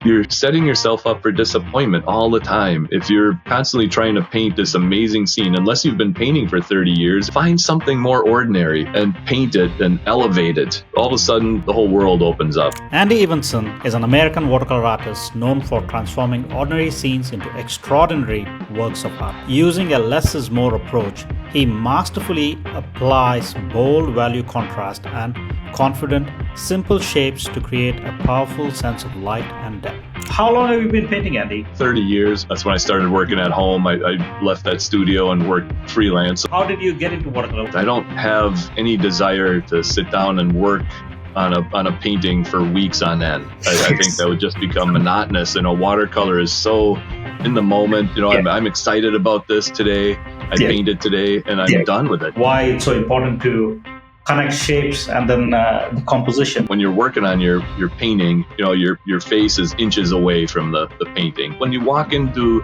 You're setting yourself up for disappointment all the time. If you're constantly trying to paint this amazing scene, unless you've been painting for 30 years, find something more ordinary and paint it and elevate it. All of a sudden, the whole world opens up. Andy Evansen is an American watercolor artist known for transforming ordinary scenes into extraordinary works of art. Using a less is more approach, he masterfully applies bold value contrast and confident, simple shapes to create a powerful sense of light and depth. How long have you been painting, Andy? 30 years. That's when I started working at home. I left that studio and worked freelance. How did you get into watercolor? I don't have any desire to sit down and work on a painting for weeks on end. I think that would just become monotonous. Watercolor is so in the moment. I'm excited about this today. I painted today and I'm done with it. Why it's so important to connect shapes and then the composition. When you're working on your painting, your face is inches away from the painting. When you walk into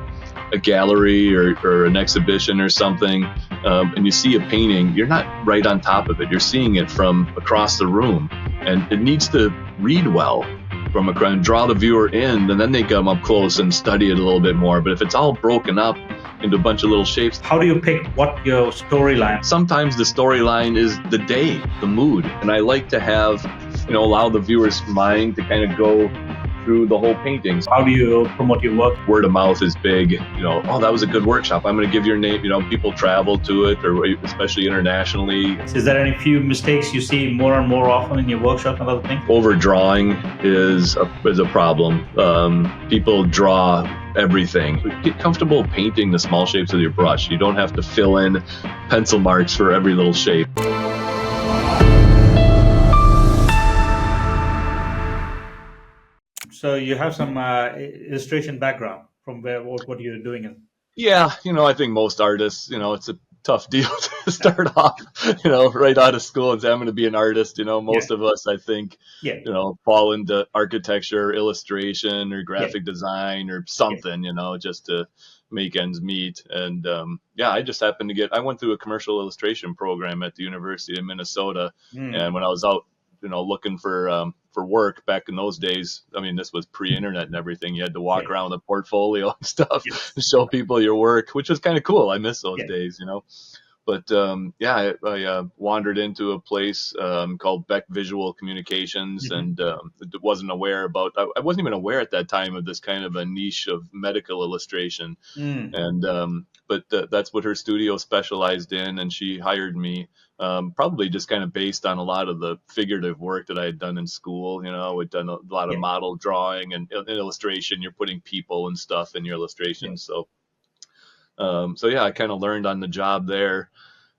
a gallery or an exhibition or something, and you see a painting, you're not right on top of it. You're seeing it from across the room, and it needs to read well from and draw the viewer in, and then they come up close and study it a little bit more. But if it's all broken up into a bunch of little shapes. How do you pick what your storyline? Sometimes the storyline is the day, the mood, and I like to have, allow the viewer's mind to kind of go through the whole painting. How do you promote your work? Word of mouth is big. Oh, that was a good workshop. I'm going to give your name. People travel to it, or especially internationally. Is there any few mistakes you see more and more often in your workshop and other things? Overdrawing is a problem. People draw everything. Get comfortable painting the small shapes with your brush. You don't have to fill in pencil marks for every little shape. So you have some illustration background from what you're doing. Yeah, I think most artists, it's a tough deal to start off, right out of school and say, I'm going to be an artist. Most of us, I think, fall into architecture, illustration, or graphic design or something, just to make ends meet. And I just happened to I went through a commercial illustration program at the University of Minnesota. And when I was out, looking for work back in those days, this was pre-internet and everything. You had to walk around with a portfolio and stuff and show people your work, which was kind of cool. I miss those days, But I wandered into a place called Beck Visual Communications, and wasn't aware about. I wasn't even aware at that time of this kind of a niche of medical illustration, and but that's what her studio specialized in, and she hired me. Probably just kind of based on a lot of the figurative work that I had done in school. I'd done a lot of model drawing and illustration. You're putting people and stuff in your illustrations, so I kind of learned on the job there.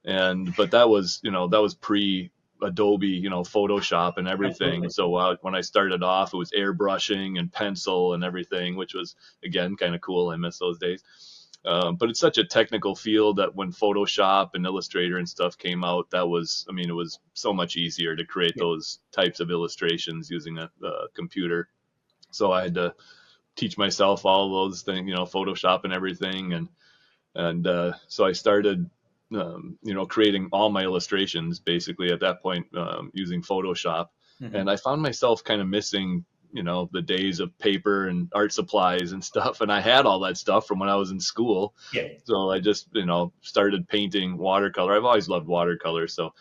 But that was pre Adobe, Photoshop and everything. Absolutely. So when I started off, it was airbrushing and pencil and everything, which was, again, kind of cool. I miss those days. But it's such a technical field that when Photoshop and Illustrator and stuff came out, it was so much easier to create those types of illustrations using a computer. So I had to teach myself all those things, Photoshop and everything. And so I started, creating all my illustrations basically at that point using Photoshop. And I found myself kind of missing, the days of paper and art supplies and stuff. And I had all that stuff from when I was in school. So I just, started painting watercolor. I've always loved watercolor. So,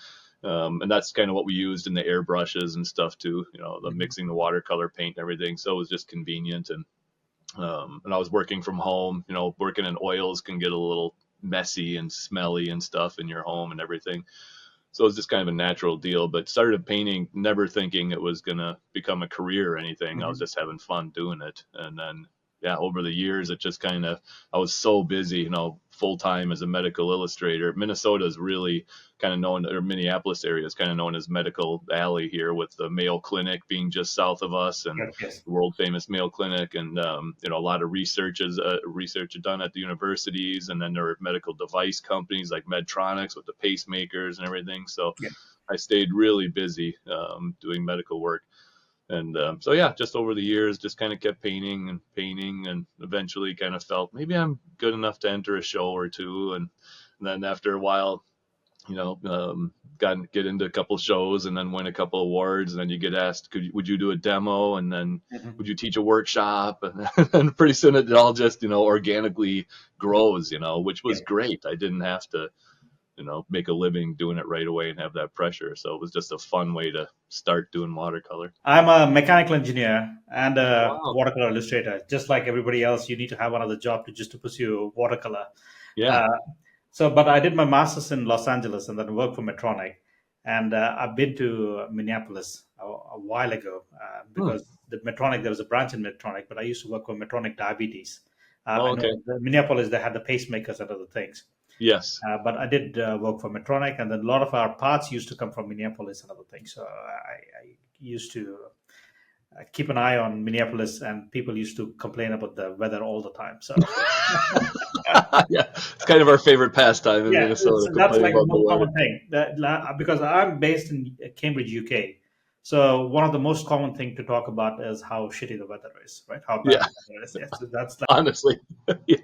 and that's kind of what we used in the airbrushes and stuff too, the mixing the watercolor paint and everything. So it was just convenient. And I was working from home, working in oils can get a little messy and smelly and stuff in your home and everything. So it was just kind of a natural deal, but started painting, never thinking it was going to become a career or anything. I was just having fun doing it. And then, over the years, it just kind of, I was so busy, full time as a medical illustrator. Minnesota is really kind of known, or Minneapolis area is kind of known as Medical Alley here, with the Mayo Clinic being just south of us, and the world famous Mayo Clinic, and a lot of research done at the universities, and then there are medical device companies like Medtronics with the pacemakers and everything. So I stayed really busy doing medical work. And just over the years, just kind of kept painting, and eventually kind of felt maybe I'm good enough to enter a show or two. And then after a while, get into a couple shows and then win a couple awards, and then you get asked, would you do a demo, and then would you teach a workshop, and then pretty soon it all just organically grows, which Yeah. was great. I didn't have to make a living doing it right away and have that pressure, so it was just a fun way to start doing watercolor. I'm a mechanical engineer and a Wow. watercolor illustrator. Just like everybody else, you need to have another job to just to pursue watercolor. Yeah. Uh, but I did my master's in Los Angeles and then worked for Medtronic. And I've been to Minneapolis a while ago Hmm. because the Medtronic, there was a branch in Medtronic, but I used to work for Medtronic Diabetes. I Oh, know okay. Minneapolis, they had the pacemakers and other things. Yes. But I did work for Medtronic, and then a lot of our parts used to come from Minneapolis and other things. So I used to keep an eye on Minneapolis, and people used to complain about the weather all the time. So Yeah, it's kind of our favorite pastime in yeah, Minnesota, that's complaining like the about the most weather. common thing. Because I'm based in Cambridge, UK. So one of the most common thing to talk about is how shitty the weather is, right? How bad Yeah, the weather is. Yes, so that's like, honestly. Yeah.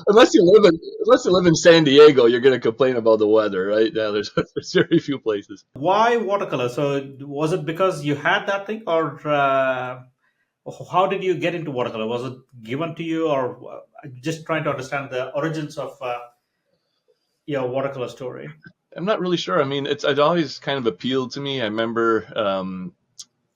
Unless you live in San Diego, you're going to complain about the weather, right? Yeah, there's very few places. why watercolor. So was it because you had that thing, or how did you get into watercolor? Was it given to you, or just trying to understand the origins of your watercolor story? I'm not really sure. I mean, it always kind of appealed to me. I remember,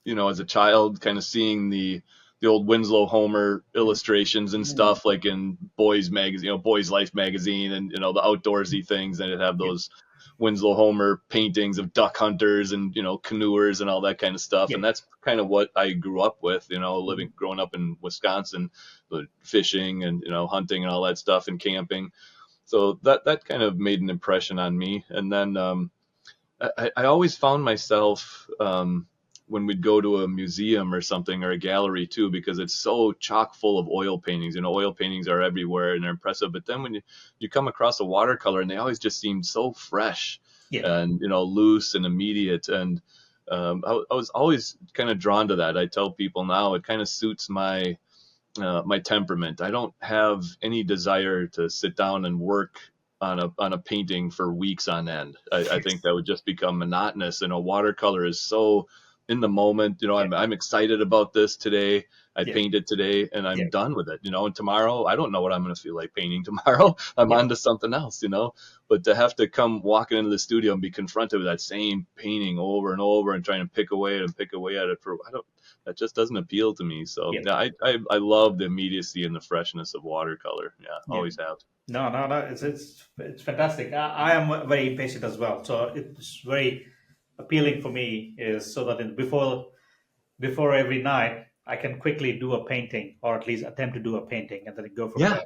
as a child, kind of seeing the old Winslow Homer illustrations and Mm. stuff, like in Boys Magazine, Boys Life magazine, and the outdoorsy things. And it'd have Yeah, those Winslow Homer paintings of duck hunters and canoers and all that kind of stuff. yeah. And that's kind of what I grew up with. Mhm. Growing up in Wisconsin, the fishing and hunting and all that stuff and camping. So that kind of made an impression on me. And then I always found myself, when we'd go to a museum or something, or a gallery too, because it's so chock full of oil paintings. Oil paintings are everywhere and they're impressive. But then when you come across a watercolor, and they always just seem so fresh Yeah. and loose and immediate. And I was always kind of drawn to that. I tell people now it kind of suits my temperament. I don't have any desire to sit down and work on a painting for weeks on end. I think that would just become monotonous. And a watercolor is so in the moment. Yeah. I'm excited about this today. I Yeah. painted today and Yeah. I'm done with it. And tomorrow I don't know what I'm going to feel like painting tomorrow. I'm Yeah. on to something else. But to have to come walking into the studio and be confronted with that same painting over and over and trying to pick away at it and pick away at it for I don't that just doesn't appeal to me. So Yeah. yeah, I love the immediacy and the freshness of watercolor. Yeah, Yeah. always have. No, no, no. It's fantastic. I am very impatient as well, so it's very appealing for me. Is so that before every night, I can quickly do a painting, or at least attempt to do a painting, and then go from Yeah, there.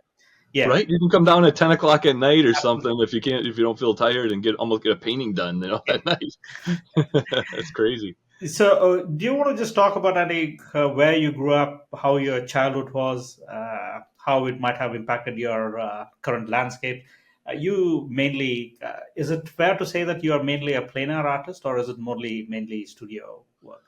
Yeah, right. You can come down at 10 o'clock at night or absolutely. something if you don't feel tired, and almost get a painting done. Yeah. At night. That's crazy. So, do you want to just talk about any where you grew up, how your childhood was, how it might have impacted your current landscape? You mainly, is it fair to say that you are mainly a plein air artist, or is it mainly studio work?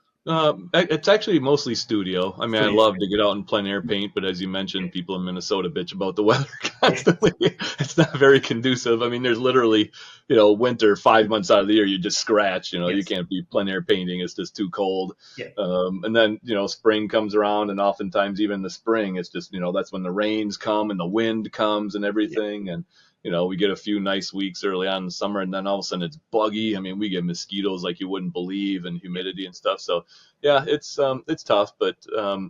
It's actually mostly studio. I mean, I Studio. love to get out and plein air paint, but as you mentioned, people in Minnesota bitch about the weather Yeah, constantly. It's not very conducive. I mean, there's literally, winter 5 months out of the year, you just scratch. You yes, can't be plein air painting. It's just too cold. yeah, And then, spring comes around, and oftentimes even in the spring, it's just, that's when the rains come and the wind comes and yeah, everything. And, we get a few nice weeks early on in the summer, and then all of a sudden it's buggy. I mean, we get mosquitoes like you wouldn't believe, and yeah. humidity and stuff. So yeah, it's tough, but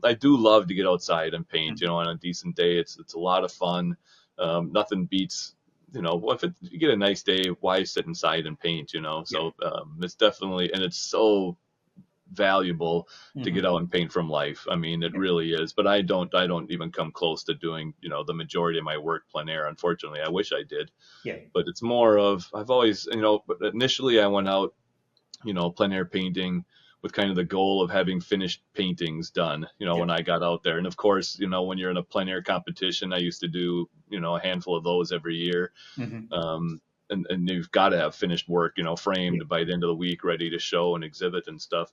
I do love to get outside and paint. Mhm. On a decent day, it's a lot of fun. Nothing beats, if you get a nice day, why sit inside and paint? Yeah. So it's definitely, and it's so valuable to Hmm. get out and paint from life. I mean, it Yeah. really is. But I don't even come close to doing the majority of my work plein air. Unfortunately, I wish I did, Yeah. but it's more of I've always but initially I went out plein air painting with kind of the goal of having finished paintings done, Yeah. when I got out there. And of course, when you're in a plein air competition, I used to do, a handful of those every year. Hmm. Um, and you've got to have finished work, Yeah. framed by the end of the week, ready to show and exhibit and stuff,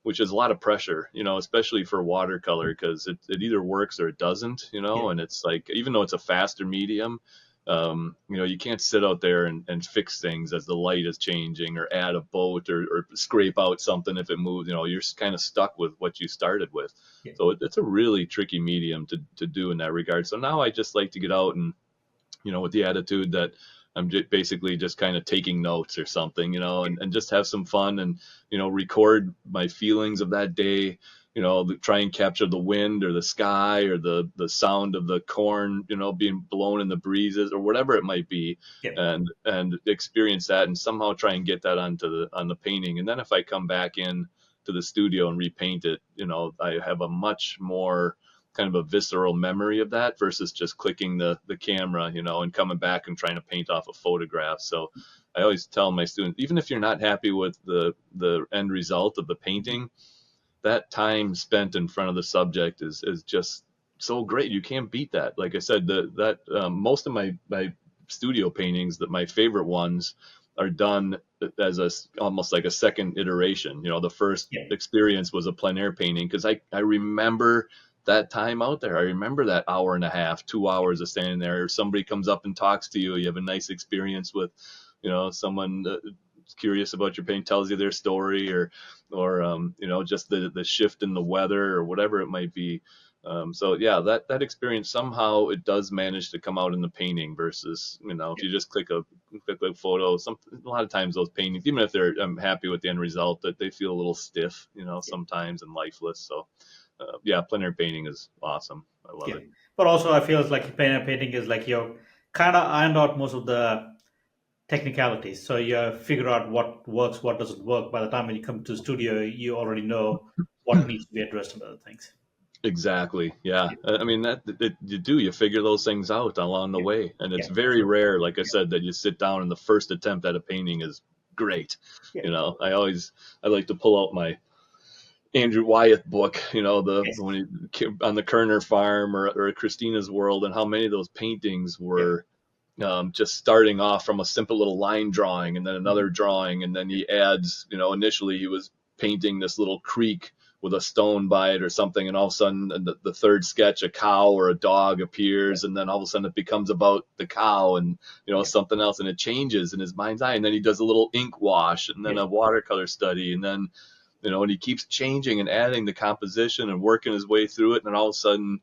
which is a lot of pressure, especially for watercolor, because it either works or it doesn't, Yeah. and it's like, even though it's a faster medium, You can't sit out there and fix things as the light is changing, or add a boat, or scrape out something if it moves. You're kind of stuck with what you started with. Yeah. So it's a really tricky medium to do in that regard. So now I just like to get out and, with the attitude that I'm basically just kind of taking notes or something, and just have some fun, and, record my feelings of that day, try and capture the wind or the sky or the sound of the corn, being blown in the breezes or whatever it might be, Yeah. and experience that and somehow try and get that on the painting. And then if I come back in to the studio and repaint it, I have a much more kind of a visceral memory of that versus just clicking the camera, and coming back and trying to paint off a photograph. So I always tell my students, even if you're not happy with the end result of the painting, that time spent in front of the subject is just so great. You can't beat that. Like I said, most of my studio paintings, that my favorite ones, are done as almost like a second iteration. The first Yeah. experience was a plein air painting, because I remember that time out there. I remember that hour and a half, 2 hours of standing there. Or somebody comes up and talks to you. You have a nice experience with, someone curious about your painting, tells you their story, or just the shift in the weather or whatever it might be. So yeah, that experience, somehow it does manage to come out in the painting versus, if you just click a photo. A lot of times those paintings, even if I'm happy with the end result, that they feel a little stiff, sometimes, and lifeless. So yeah, plein air painting is awesome. I love Yeah. it. But also, I feel it's like painting is like you're kind of ironed out most of the technicalities. So you figure out what works, what doesn't work. By the time when you come to the studio, you already know what needs to be addressed and other things. Exactly. Yeah. Yeah. I mean, you figure those things out along the Yeah. way. And it's Yeah. very rare, like I said, that you sit down and the first attempt at a painting is great. Yeah. I like to pull out my Andrew Wyeth book, Yes. when he on the Kerner farm, or Christina's World, and how many of those paintings Yeah. were just starting off from a simple little line drawing, and then another Mhm. drawing, and then he adds, initially he was painting this little creek with a stone by it or something, and all of a sudden the third sketch, a cow or a dog appears, and then all of a sudden it becomes about the cow, and Yeah. something else, and it changes in his mind's eye, and then he does a little ink wash, and then Yes. a watercolor study, and then and he keeps changing and adding the composition and working his way through it, and then all of a sudden,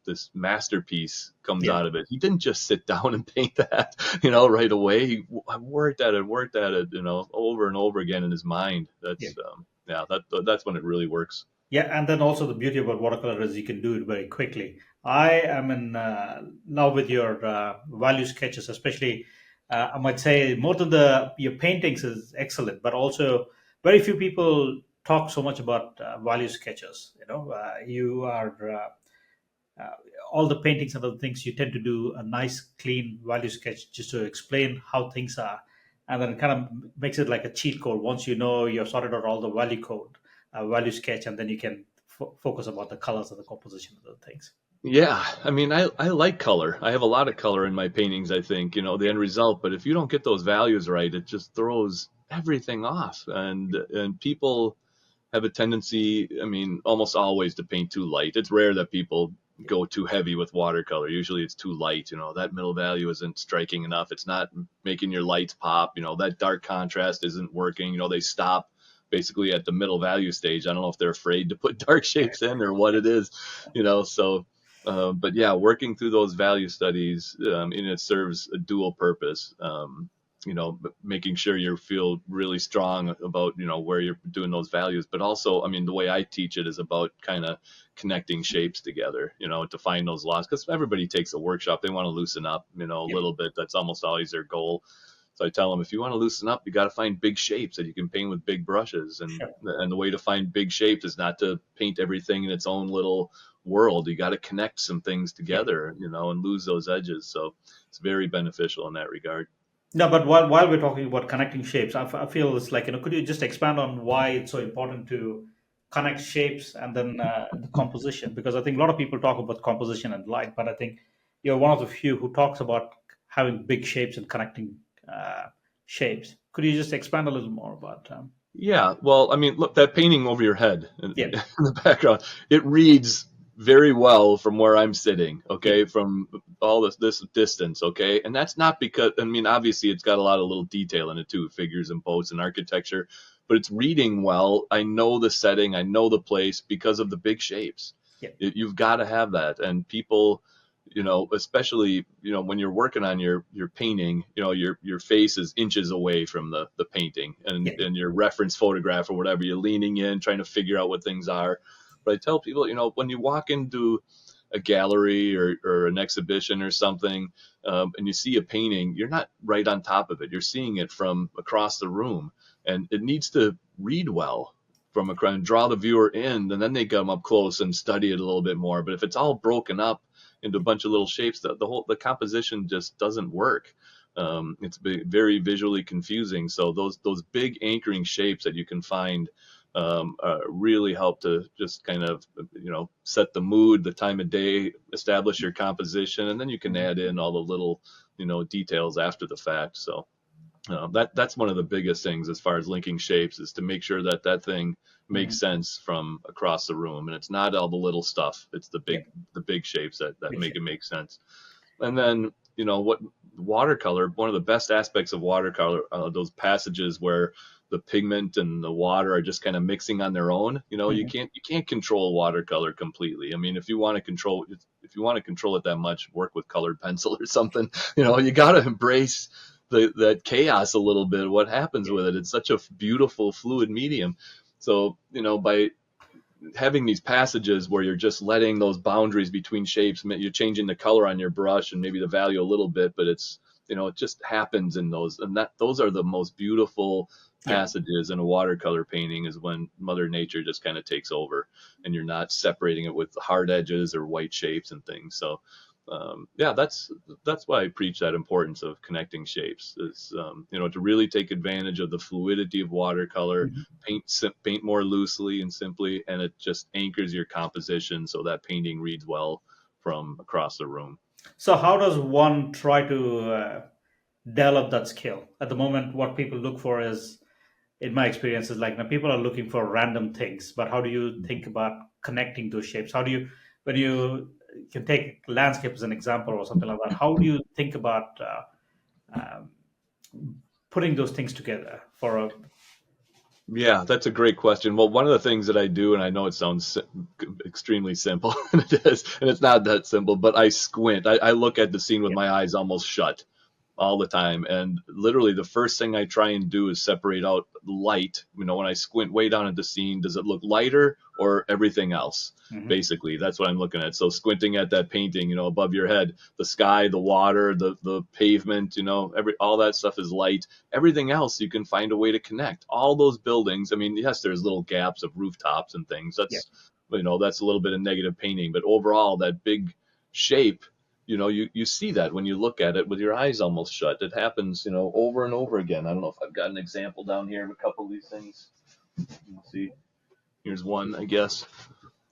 this masterpiece comes Yeah. out of it. He didn't just sit down and paint that, right away. He worked at it, over and over again in his mind. Yeah. Yeah, that's when it really works. Yeah, and then also the beauty about watercolor is you can do it very quickly. I am in love with your value sketches, especially. I might say more than the your paintings is excellent, but also very few people talk so much about value sketches. You are uh, all the paintings and other things. You tend to do a nice, clean value sketch just to explain how things are, and then it kind of makes it like a cheat code. Once you know you've sorted out all the value code, value sketch, and then you can focus about the colors and the composition of the things. Yeah, I mean, I like color. I have a lot of color in my paintings, I think, the end result. But if you don't get those values right, it just throws everything off. And people have a tendency, I mean, almost always, to paint too light. It's rare that people go too heavy with watercolor. Usually it's too light. That middle value isn't striking enough. It's not making your lights pop. That dark contrast isn't working. They stop basically at the middle value stage. I don't know if they're afraid to put dark shapes in or what it is, so. But yeah, working through those value studies, and it serves a dual purpose. Making sure you feel really strong about, where you're doing those values. But also, I mean, the way I teach it is about kind of connecting shapes together, to find those laws. Because everybody takes a workshop, they want to loosen up, a Yeah, little bit. That's almost always their goal. So I tell them, if you want to loosen up, you got to find big shapes that you can paint with big brushes. And sure. the way to find big shapes is not to paint everything in its own little world. You got to connect some things Yeah. together, and lose those edges. So it's very beneficial in that regard. No, but while we're talking about connecting shapes, I feel it's like, could you just expand on why it's so important to connect shapes and then the composition? Because I think a lot of people talk about composition and light, but I think you're one of the few who talks about having big shapes and connecting uh, shapes. Could you just expand a little more about? Yeah, well, I mean, look, that painting over your head in, Yeah, in the background, it reads very well from where I'm sitting, okay, from all this distance, okay, and that's not because, I mean, obviously it's got a lot of little detail in it too, figures and boats and architecture, but it's reading well. I know the setting, I know the place because of the big shapes. Yeah. You've got to have that, and people, especially when you're working on your painting, your face is inches away from the painting, Yeah. and your reference photograph or whatever, you're leaning in trying to figure out what things are. But I tell people, when you walk into a gallery or an exhibition or something, and you see a painting, you're not right on top of it. You're seeing it from across the room, and it needs to read well from across and draw the viewer in, and then they come up close and study it a little bit more. But if it's all broken up into a bunch of little shapes, the composition just doesn't work. It's very visually confusing. So those big anchoring shapes that you can find really help to just kind of set the mood, the time of day, establish your composition, and then you can add in all the little details after the fact. So that's one of the biggest things as far as linking shapes, is to make sure that that thing makes sense from across the room, and it's not all the little stuff. It's Yeah. the big shapes that Big make shape. it make sense. And then what watercolor, one of the best aspects of watercolor, those passages where the pigment and the water are just kind of mixing on their own. You can't control watercolor completely. I mean, if you want to control it that much, work with colored pencil or something. You got to embrace that chaos a little bit. What happens with it? It's such a beautiful fluid medium. So by having these passages where you're just letting those boundaries between shapes, you're changing the color on your brush and maybe the value a little bit, but it's it just happens in those, and those are the most beautiful Yeah. passages in a watercolor painting, is when Mother Nature just kind of takes over and you're not separating it with hard edges or white shapes and things. So yeah, that's why I preach that importance of connecting shapes, is to really take advantage of the fluidity of watercolor, Mhm. paint more loosely and simply, and it just anchors your composition so that painting reads well from across the room. So, how does one try to develop that skill? At the moment, what people look for is, in my experience, is like, people are looking for random things. But how do you think about connecting those shapes? How do you, when you can take landscape as an example or something like that, how do you think about um, putting those things together for a? Yeah, that's a great question. Well, one of the things that I do, and I know it sounds extremely simple, and it is, and it's not that simple, but I squint. I look at the scene with Yeah. my eyes almost shut all the time. And literally the first thing I try and do is separate out light. When I squint way down at the scene, does it look lighter or everything else? Mhm. Basically, that's what I'm looking at. So squinting at that painting, above your head, the sky, the water, the pavement, all that stuff is light. Everything else you can find a way to connect. All those buildings. I mean, yes, there's little gaps of rooftops and things. Yeah. That's a little bit of negative painting, but overall that big shape, you see that when you look at it with your eyes almost shut. It happens, over and over again. I don't know if I've got an example down here of a couple of these things. Let's see. Here's one, I guess,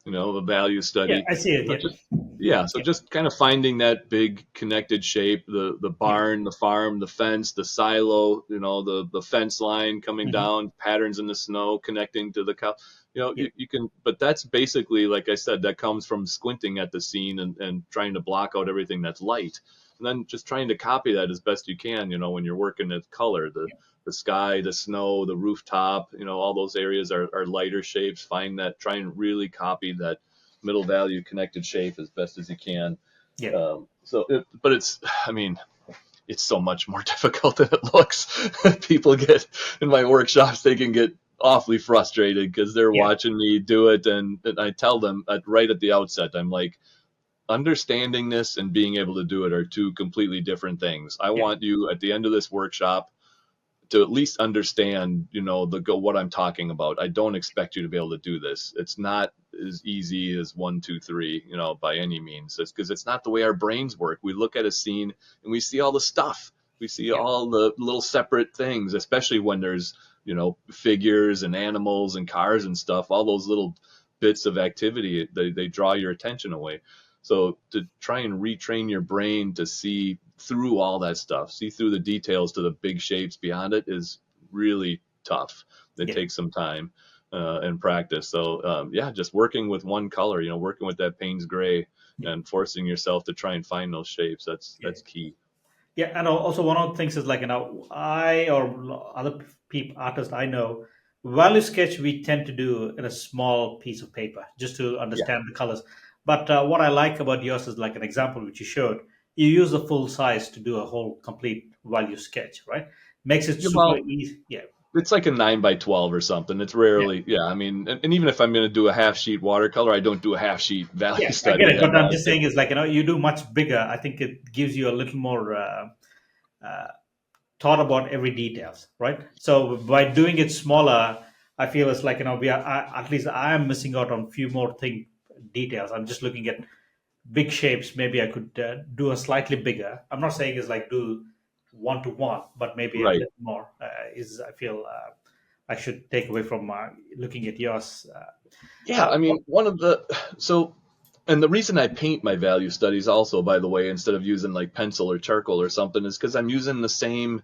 a value Yeah, study. I see it. But Yeah. just, yeah, so Yeah. just kind of finding that big connected shape, the Yeah. barn, the farm, the fence, the silo, the fence line coming Mhm. down, patterns in the snow connecting to the cow. Yeah. You can, but that's basically, like I said, that comes from squinting at the scene and trying to block out everything that's light. And then just trying to copy that as best you can, when you're working with color, the sky, the snow, the rooftop, all those areas are lighter shapes. Find that, try and really copy that middle value connected shape as best as you can. Yeah. But I mean, it's so much more difficult than it looks. People get in my workshops, they can get awfully frustrated because they're Yeah. watching me do it. And I tell them right at the outset, I'm like, understanding this and being able to do it are two completely different things. I Yeah. want you at the end of this workshop to at least understand, what I'm talking about. I don't expect you to be able to do this. It's not as easy as 1, 2, 3, by any means. It's because it's not the way our brains work. We look at a scene and we see all the stuff. We see Yeah. all the little separate things, especially when there's, figures and animals and cars and stuff. All those little bits of activity, they draw your attention away. So to try and retrain your brain to see through all that stuff, see through the details to the big shapes beyond it, is really tough. It Yeah. takes some time. and practice. So yeah, just working with one color, working with that Payne's gray Yeah. and forcing yourself to try and find those shapes. Yeah. That's key. Yeah, and also one of the things is like, I or other people, artists I know, value sketch we tend to do in a small piece of paper just to Yeah. understand the colors. But what I like about yours is like an example which you showed. You use the full size to do a whole complete value sketch, right? Makes it Yeah, super well, easy. Yeah, it's like a 9 by 12 or something. It's yeah, rarely, yeah. I mean, and even if I'm going to do a half sheet watercolor, I don't do a half sheet yeah. value I get study. it, but I'm just saying is like, you do much bigger. I think it gives you a little more uh, thought about every details, right? So by doing it smaller, I feel it's like, at least I am missing out on few more details. I'm just looking at big shapes. Maybe I could do a slightly bigger. I'm not saying it's like do one to one, but maybe a Right. little more is I feel I should take away from looking at yours. Yeah, I mean, so, and the reason I paint my value studies also, by the way, instead of using like pencil or charcoal or something, is because I'm using the same,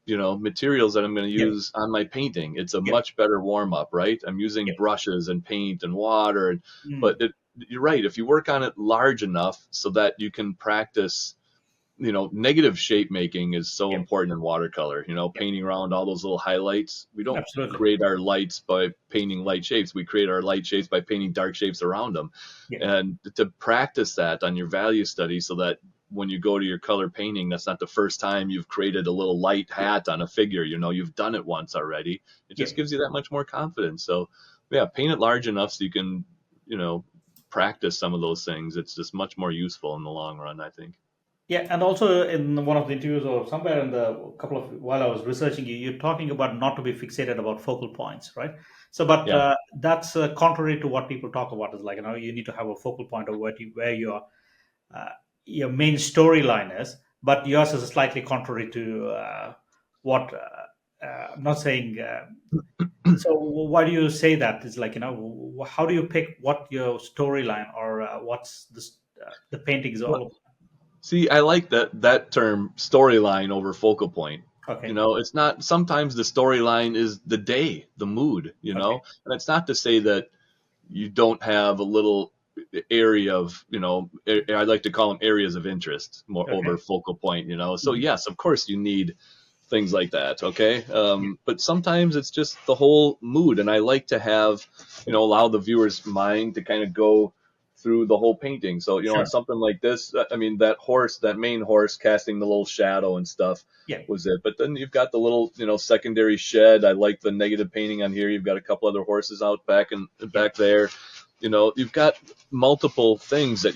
materials that I'm going to Yeah, use on my painting. It's a yeah, much better warm up, right? I'm using yeah, brushes and paint and water, but mm, you're right. If you work on it large enough so that you can practice, negative shape making is so yeah, important in watercolor. yeah, Painting around all those little highlights. We don't absolutely. create our lights by painting light shapes. We create our light shapes by painting dark shapes around them. Yeah, And to practice that on your value study so that when you go to your color painting, that's not the first time you've created a little light yeah, hat on a figure. You've done it once already. It yeah. just gives you that much more confidence. So, yeah, paint it large enough so you can, you know, practice some of those things. It's just much more useful in the long run, I think. Yeah, and also in one of the interviews or somewhere in the couple of while I was researching you, you're talking about not to be fixated about focal points, right? So, but Yeah. that's contrary to what people talk about. Is like, you need to have a focal point of where uh, your main storyline is. But yours is slightly contrary to what. I'm not saying. So, why do you say that? It's like, how do you pick what your storyline or what's the painting is all See, I like that term storyline over focal point. about? Okay, It's not sometimes the storyline is the day, the mood, okay, and it's not to say that you don't have a little area of, I like to call them areas of interest more okay. over focal point. So Mhm. yes, of course you need things like that, okay? Yeah, But sometimes it's just the whole mood, and I like to have, allow the viewer's mind to kind of go through the whole painting. So, on sure. something like this, I mean, that horse, that main horse casting the little shadow and stuff Yeah, was it. But then you've got the little, secondary shed. I like the negative painting on here. You've got a couple other horses out back and yeah, back there. You've got multiple things that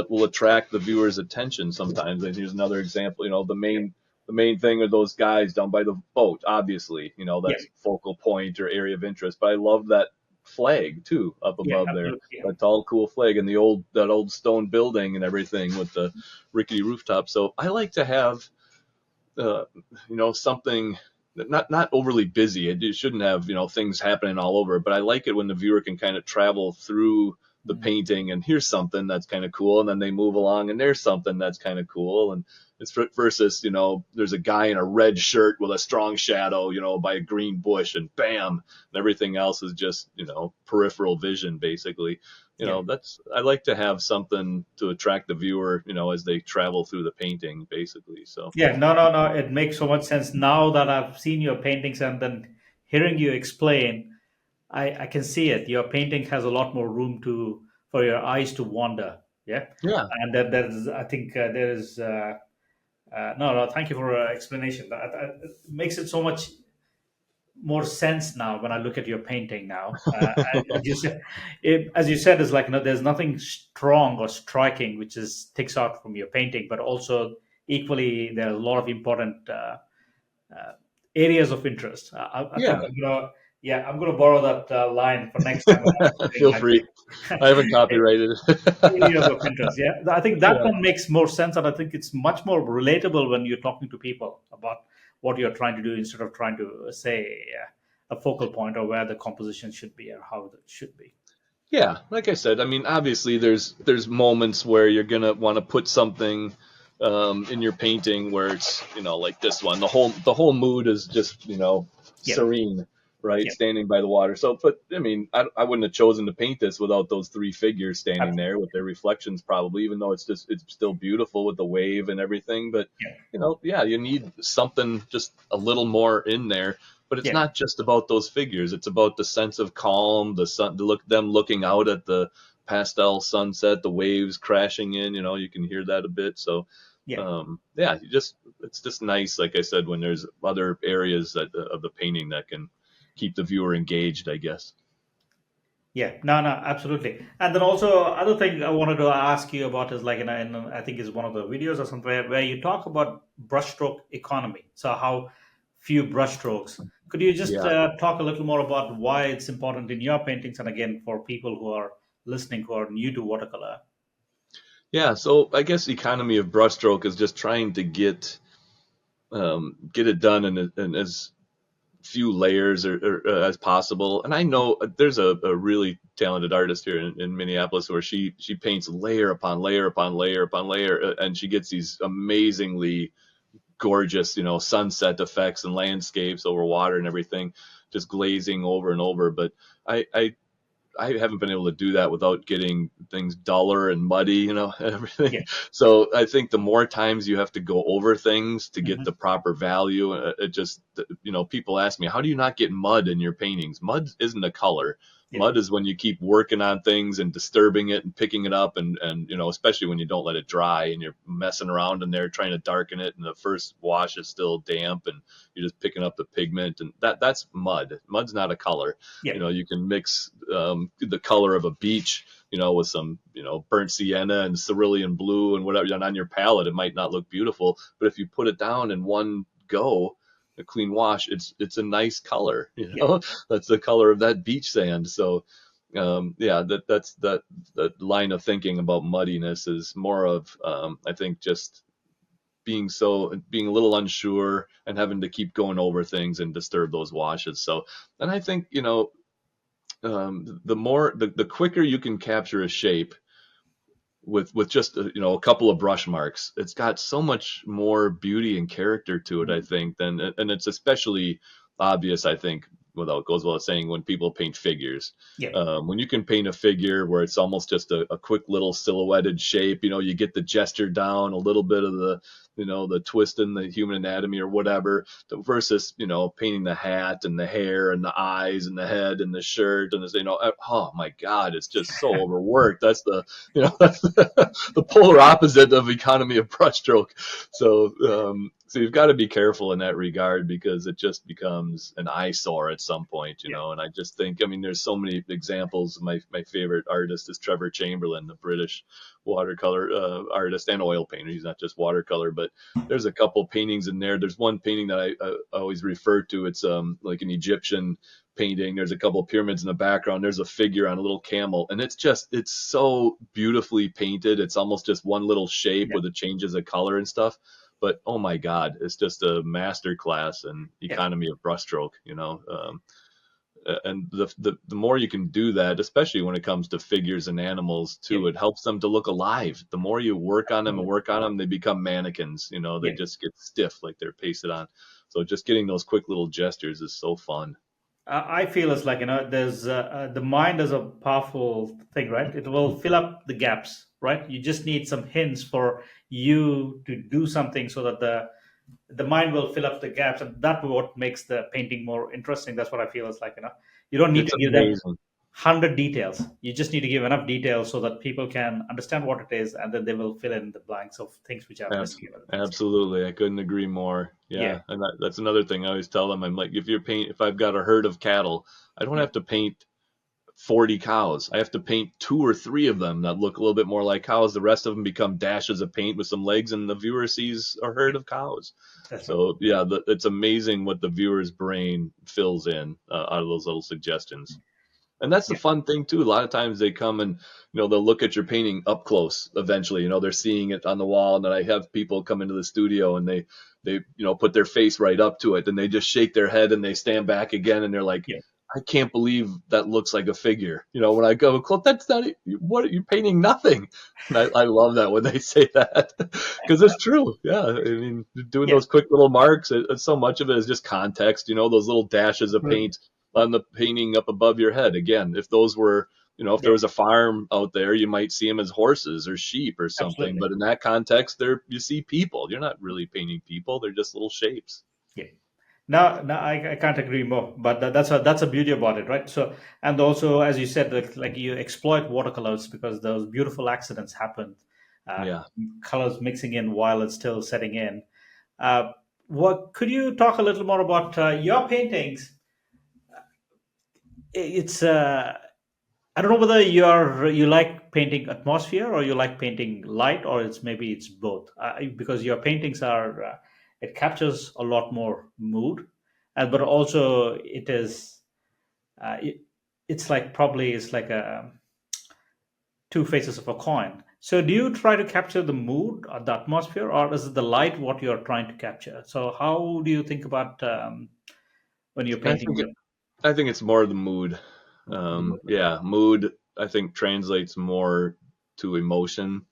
will attract the viewer's attention sometimes. And here's another example. yeah, The main thing are those guys down by the boat. Obviously, yeah, that's focal point or area of interest. But I love that flag too up yeah, above there. absolutely. Yeah, That tall, cool flag and that old stone building and everything with the rickety rooftop. So I like to have uh, something not overly busy. It shouldn't have, things happening all over. But I like it when the viewer can kind of travel through the mhm. painting and here's something that's kind of cool, and then they move along and there's something that's kind of cool, and it's versus, there's a guy in a red shirt with a strong shadow, by a green bush, and bam, and everything else is just, peripheral vision basically. Yeah, That's I like to have something to attract the viewer, as they travel through the painting basically. So yeah. No, no, no. It makes so much sense now that I've seen your paintings and then hearing you explain. I can see it. Your painting has a lot more room to for your eyes to wander. Yeah, yeah. and that there's I think there is. No, no. Thank you for explanation. That it makes it so much more sense now when I look at your painting now. As you said, as you said, is like, there's nothing strong or striking which is sticks out from your painting, but also equally there are a lot of important uh, areas of interest. I think Yeah. yeah, I'm going to borrow that line for next time when I'm doing Feel like free. I haven't copyrighted areas of it. interest. Yeah, I think that Yeah. one makes more sense, and I think it's much more relatable when you're talking to people about what you're trying to do instead of trying to say a focal point or where the composition should be or how it should be. Yeah, like I said, I mean, obviously there's moments where you're gonna want to put something in your painting where it's, like this one. The whole mood is just, Yeah, serene. right, Yeah. standing by the water. So, but I mean, I wouldn't have chosen to paint this without those three figures standing Absolutely. there with their reflections, probably, even though it's still beautiful with the wave and everything. But Yeah. yeah, you need something just a little more in there. But it's Yeah. not just about those figures. It's about the sense of calm, the sun, them looking out at the pastel sunset, the waves crashing in. You can hear that a bit. So Yeah. yeah, it's just nice, like I said, when there's other areas of the painting that can keep the viewer engaged, I guess. Yeah, no, no, absolutely. And then also, other thing I wanted to ask you about is like, I think it's one of the videos or something where you talk about brushstroke economy. So how few brushstrokes. Could you just Yeah. talk a little more about why it's important in your paintings? And again, for people who are listening who are new to watercolor. Yeah, so I guess economy of brushstroke is just trying to get it done in as few layers as possible. And I know there's a really talented artist here in Minneapolis where she paints layer upon layer upon layer upon layer, and she gets these amazingly gorgeous, sunset effects and landscapes over water and everything, just glazing over and over. But I, I I haven't been able to do that without getting things duller and muddy, and everything. Yeah. So I think the more times you have to go over things to get Hmm. the proper value, it just, people ask me, how do you not get mud in your paintings? Mud isn't a color. Yeah. Mud is when you keep working on things and disturbing it and picking it up, and especially when you don't let it dry and you're messing around in there trying to darken it, and the first wash is still damp and you're just picking up the pigment, and that's mud. Mud's not a color. Yeah. You can mix the color of a beach, with some, burnt sienna and cerulean blue and whatever. And on your palette, it might not look beautiful, but if you put it down in one go, a clean wash, it's a nice color. Yeah. That's the color of that beach sand. So, yeah, that line of thinking about muddiness is more of, I think, just being a little unsure and having to keep going over things and disturb those washes. So, and I think, the quicker you can capture a shape with just a couple of brush marks, it's got so much more beauty and character to it, I Mhm. think. And it's especially obvious, I think, without it goes without saying, when people paint figures. Yeah. When you can paint a figure where it's almost just a quick little silhouetted shape, you get the gesture down, a little bit of the twist in the human anatomy or whatever, versus, painting the hat and the hair and the eyes and the head and the shirt and oh my God, it's just so overworked. That's that's the polar opposite of economy of brushstroke. So you've got to be careful in that regard, because it just becomes an eyesore at some point, Yeah. And I just think, I mean, there's so many examples. My favorite artist is Trevor Chamberlain, the British watercolor artist and oil painter. He's not just watercolor, but there's a couple paintings in there. There's one painting that I always refer to. It's like an Egyptian painting. There's a couple of pyramids in the background. There's a figure on a little camel, and it's so beautifully painted. It's almost just one little shape Yeah. with the changes of color and stuff. But oh my God, it's just a master class in Yeah. economy of brushstroke. And the more you can do that, especially when it comes to figures and animals Yeah. too, it helps them to look alive. The more you work on them and Absolutely. work on them, they become mannequins. They Yeah. just get stiff, like they're pasted on. So just getting those quick little gestures is so fun. I feel it's like, there's the mind is a powerful thing, right? It will fill up the gaps, right? You just need some hints for you to do something so that the mind will fill up the gaps, and that's what makes the painting more interesting. That's what I feel is like, you don't need It's to give them amazing. 100 details. You just need to give enough details so that people can understand what it is, and then they will fill in the blanks of things which are missing and other things. Absolutely. I couldn't agree more. Yeah. Yeah. And that's another thing I always tell them. I'm like, if I've got a herd of cattle, I don't Yeah. have to paint 40 cows. I have to paint two or three of them that look a little bit more like cows. The rest of them become dashes of paint with some legs, and the viewer sees a herd Yeah. of cows. That's right. So yeah, it's amazing what the viewer's brain fills in out of those little suggestions. And that's the Yeah. fun thing too. A lot of times they come and they'll look at your painting up close. Eventually, they're seeing it on the wall, and then I have people come into the studio and they put their face right up to it, and they just shake their head and they stand back again, and they're like, Yeah. I can't believe that looks like a figure. When I go, "Well, that's not what are you painting? Nothing." And I love that when they say that, because it's true. Yeah, I mean, doing Yeah. those quick little marks, so much of it is just context. Those little dashes of Absolutely. paint. on the painting up above your head. Again, if those were, if Yeah, there was a farm out there, you might see them as horses or sheep or something. absolutely. But in that context, there you see people. You're not really painting people; they're just little shapes. Yeah. No, I can't agree more. But that's a beauty about it, right? So, and also, as you said, like you exploit watercolors because those beautiful accidents happen, uh, Yeah. colors mixing in while it's still setting in. Uh, what could you talk a little more about your paintings? It's I don't know whether you like painting atmosphere or you like painting light, or it's both. Because your paintings are it captures a lot more mood, but also it is uh, it, it's like probably it's like a two faces of a coin. So do you try to capture the mood or the atmosphere, or is it the light what you're trying to capture? So how do you think about when you're I painting think I think it's more the mood. the mood? Yeah, mood I think translates more to emotion.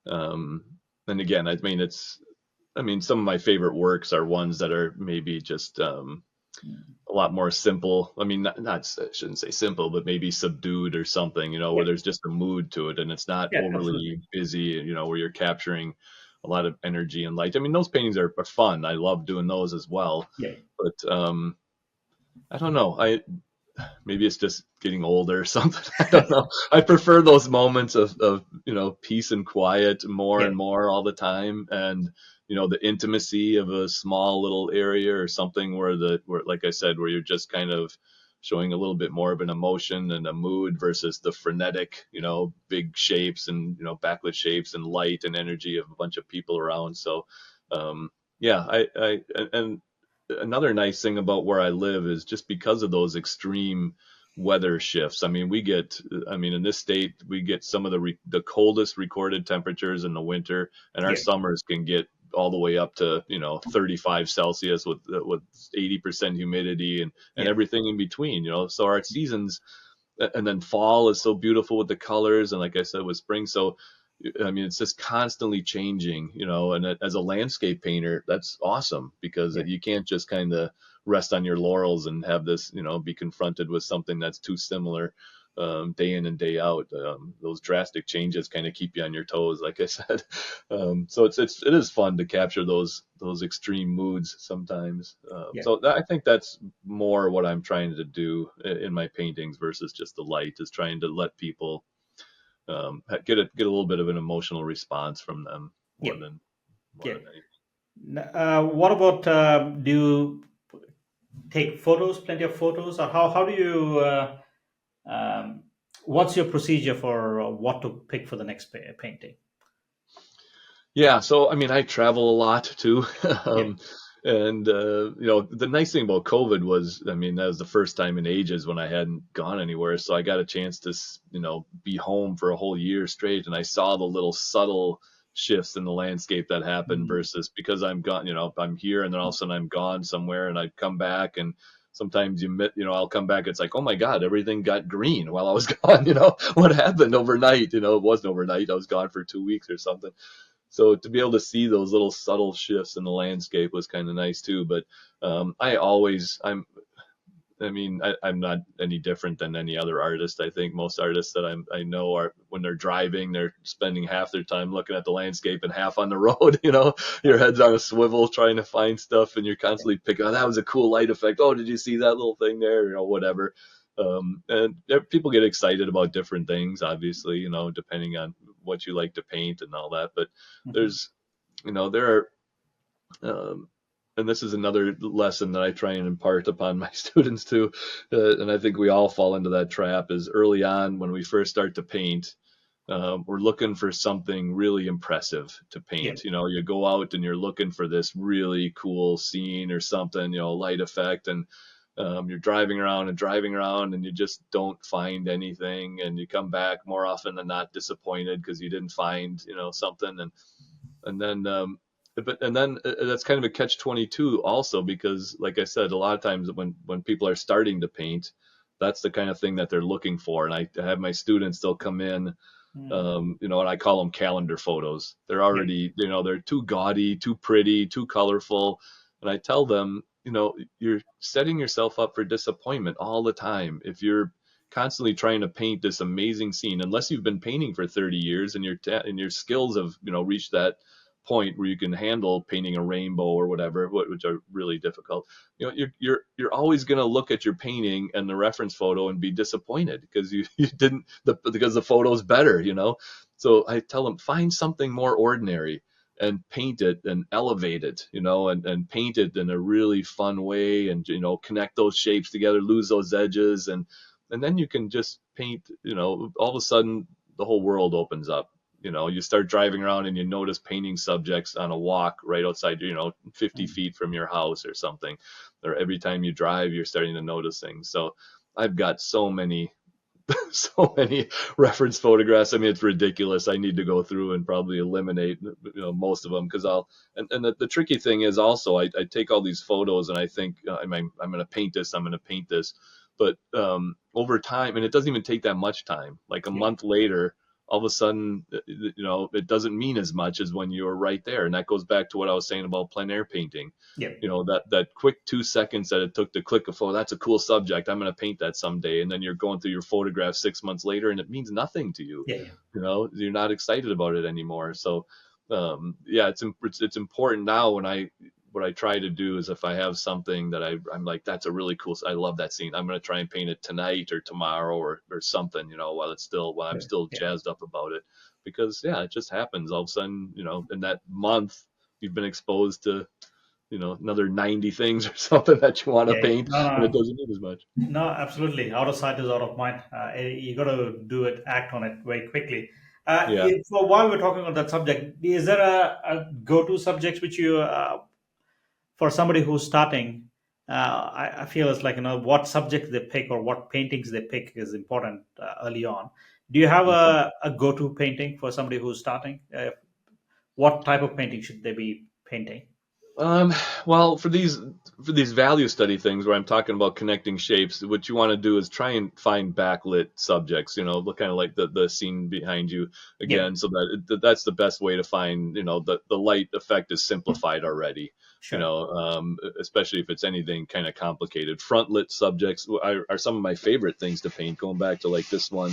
Um, and again, I mean, some of my favorite works are ones that are maybe just a lot more simple. I mean, not I shouldn't say simple, but maybe subdued or something, Yeah, where there's just a mood to it and it's not yeah, absolutely. overly busy, where you're capturing a lot of energy and light. I mean, those paintings are fun. I love doing those as well. Yeah, But I don't know. Maybe it's just getting older or something. I don't know. I prefer those moments of peace and quiet more yeah, and more all the time, and the intimacy of a small little area or something where like I said, where you're just kind of showing a little bit more of an emotion and a mood versus the frenetic, big shapes and backlit shapes and light and energy of a bunch of people around. So yeah, and another nice thing about where I live is just because of those extreme weather shifts. I mean, in this state, we get some of the coldest recorded temperatures in the winter, and our yeah, summers can get all the way up to 35 Celsius with 80% humidity and yeah, everything in between. So our seasons, and then fall is so beautiful with the colors, and like I said, with spring. So I mean, it's just constantly changing, and as a landscape painter, that's awesome because yeah, you can't just kind of rest on your laurels and have this, be confronted with something that's too similar day in and day out. Those drastic changes kind of keep you on your toes, like I said. So it is fun to capture those extreme moods sometimes. yeah. I think that's more what I'm trying to do in my paintings versus just the light, is trying to let people get a little bit of an emotional response from them Yeah. more Yeah. than anything. What about do you take photos, plenty of photos, or how do you? Um, what's your procedure for what to pick for the next painting? Yeah, so I mean, I travel a lot too. Yeah. And the nice thing about COVID was, I mean, that was the first time in ages when I hadn't gone anywhere, so I got a chance to be home for a whole year straight, and I saw the little subtle shifts in the landscape that happen Mhm. versus because I'm gone, I'm here and then all of a sudden I'm gone somewhere and I come back and sometimes I'll come back, it's like, oh my God, everything got green while I was gone. What happened overnight? It wasn't overnight. I was gone for 2 weeks or something. So to be able to see those little subtle shifts in the landscape was kind of nice too. But I'm not any different than any other artist. I think most artists that I know are, when they're driving, they're spending half their time looking at the landscape and half on the road. Your head's on a swivel trying to find stuff, and you're constantly picking. Oh, that was a cool light effect. Oh, did you see that little thing there? Whatever. And people get excited about different things, obviously, depending on what you like to paint and all that. But Mhm. there's, there are um, and this is another lesson that I try and impart upon my students too, and I think we all fall into that trap. Is early on when we first start to paint, we're looking for something really impressive to Yeah. paint. You go out and you're looking for this really cool scene or something, light effect, and you're driving around and you just don't find anything, and you come back more often than not disappointed because you didn't find something. And then that's kind of a catch 22 also, because like I said, a lot of times when people are starting to paint, that's the kind of thing that they're looking for. And I have my students, they'll come in, Mm. and I call them calendar photos. They're Yeah. already, they're too gaudy, too pretty, too colorful. And I tell them, you're setting yourself up for disappointment all the time if you're constantly trying to paint this amazing scene, unless you've been painting for 30 years and your skills have reached that point where you can handle painting a rainbow or whatever, which are really difficult. You're always going to look at your painting and the reference photo and be disappointed because you didn't because the photo's better. So I tell them, find something more ordinary and paint it and elevate it, and paint it in a really fun way, and connect those shapes together, lose those edges, and then you can just paint. All of a sudden the whole world opens up. You start driving around and you notice painting subjects on a walk right outside, 50 feet from your house or something, or every time you drive you're starting to notice things. So I've got so many so many reference photographs. I mean, it's ridiculous. I need to go through and probably eliminate, most of them, because and the tricky thing is also I take all these photos and I think I'm going to paint this, I'm going to paint this, but over time, and it doesn't even take that much time. Like a Yeah. month later, all of a sudden, it doesn't mean as much as when you were right there. And that goes back to what I was saying about plein air painting. Yeah. That quick 2 seconds that it took to click a photo, that's a cool subject, I'm going to paint that someday. And then you're going through your photograph 6 months later and it means nothing to you. Yeah. Yeah. You're not excited about it anymore. So yeah, it's important now. What I try to do is, if I have something that I'm like, that's a really cool, I love that scene, I'm going to try and paint it tonight or tomorrow or something, while I'm Yeah. still Yeah. jazzed up about it. Because yeah, it just happens all of a sudden, in that month you've been exposed to another 90 things or something that you want to Yeah. paint, No, and it no, doesn't need as much. no, absolutely. Out of sight is out of mind. You got to do it, act on it very quickly. Yeah. So while we're talking on that subject, is there a go-to subject which you, for somebody who's starting, I feel it's like, what subject they pick or what paintings they pick is important early on. Do you have a go-to painting for somebody who's starting? What type of painting should they be painting? Um, well, for these value study things where I'm talking about connecting shapes, what you want to do is try and find backlit subjects, look kind of like the scene behind you Yep. again, so that's the best way to find, the light effect is simplified already, Sure. especially if it's anything kind of complicated. Front lit subjects are some of my favorite things to paint, going back to like this one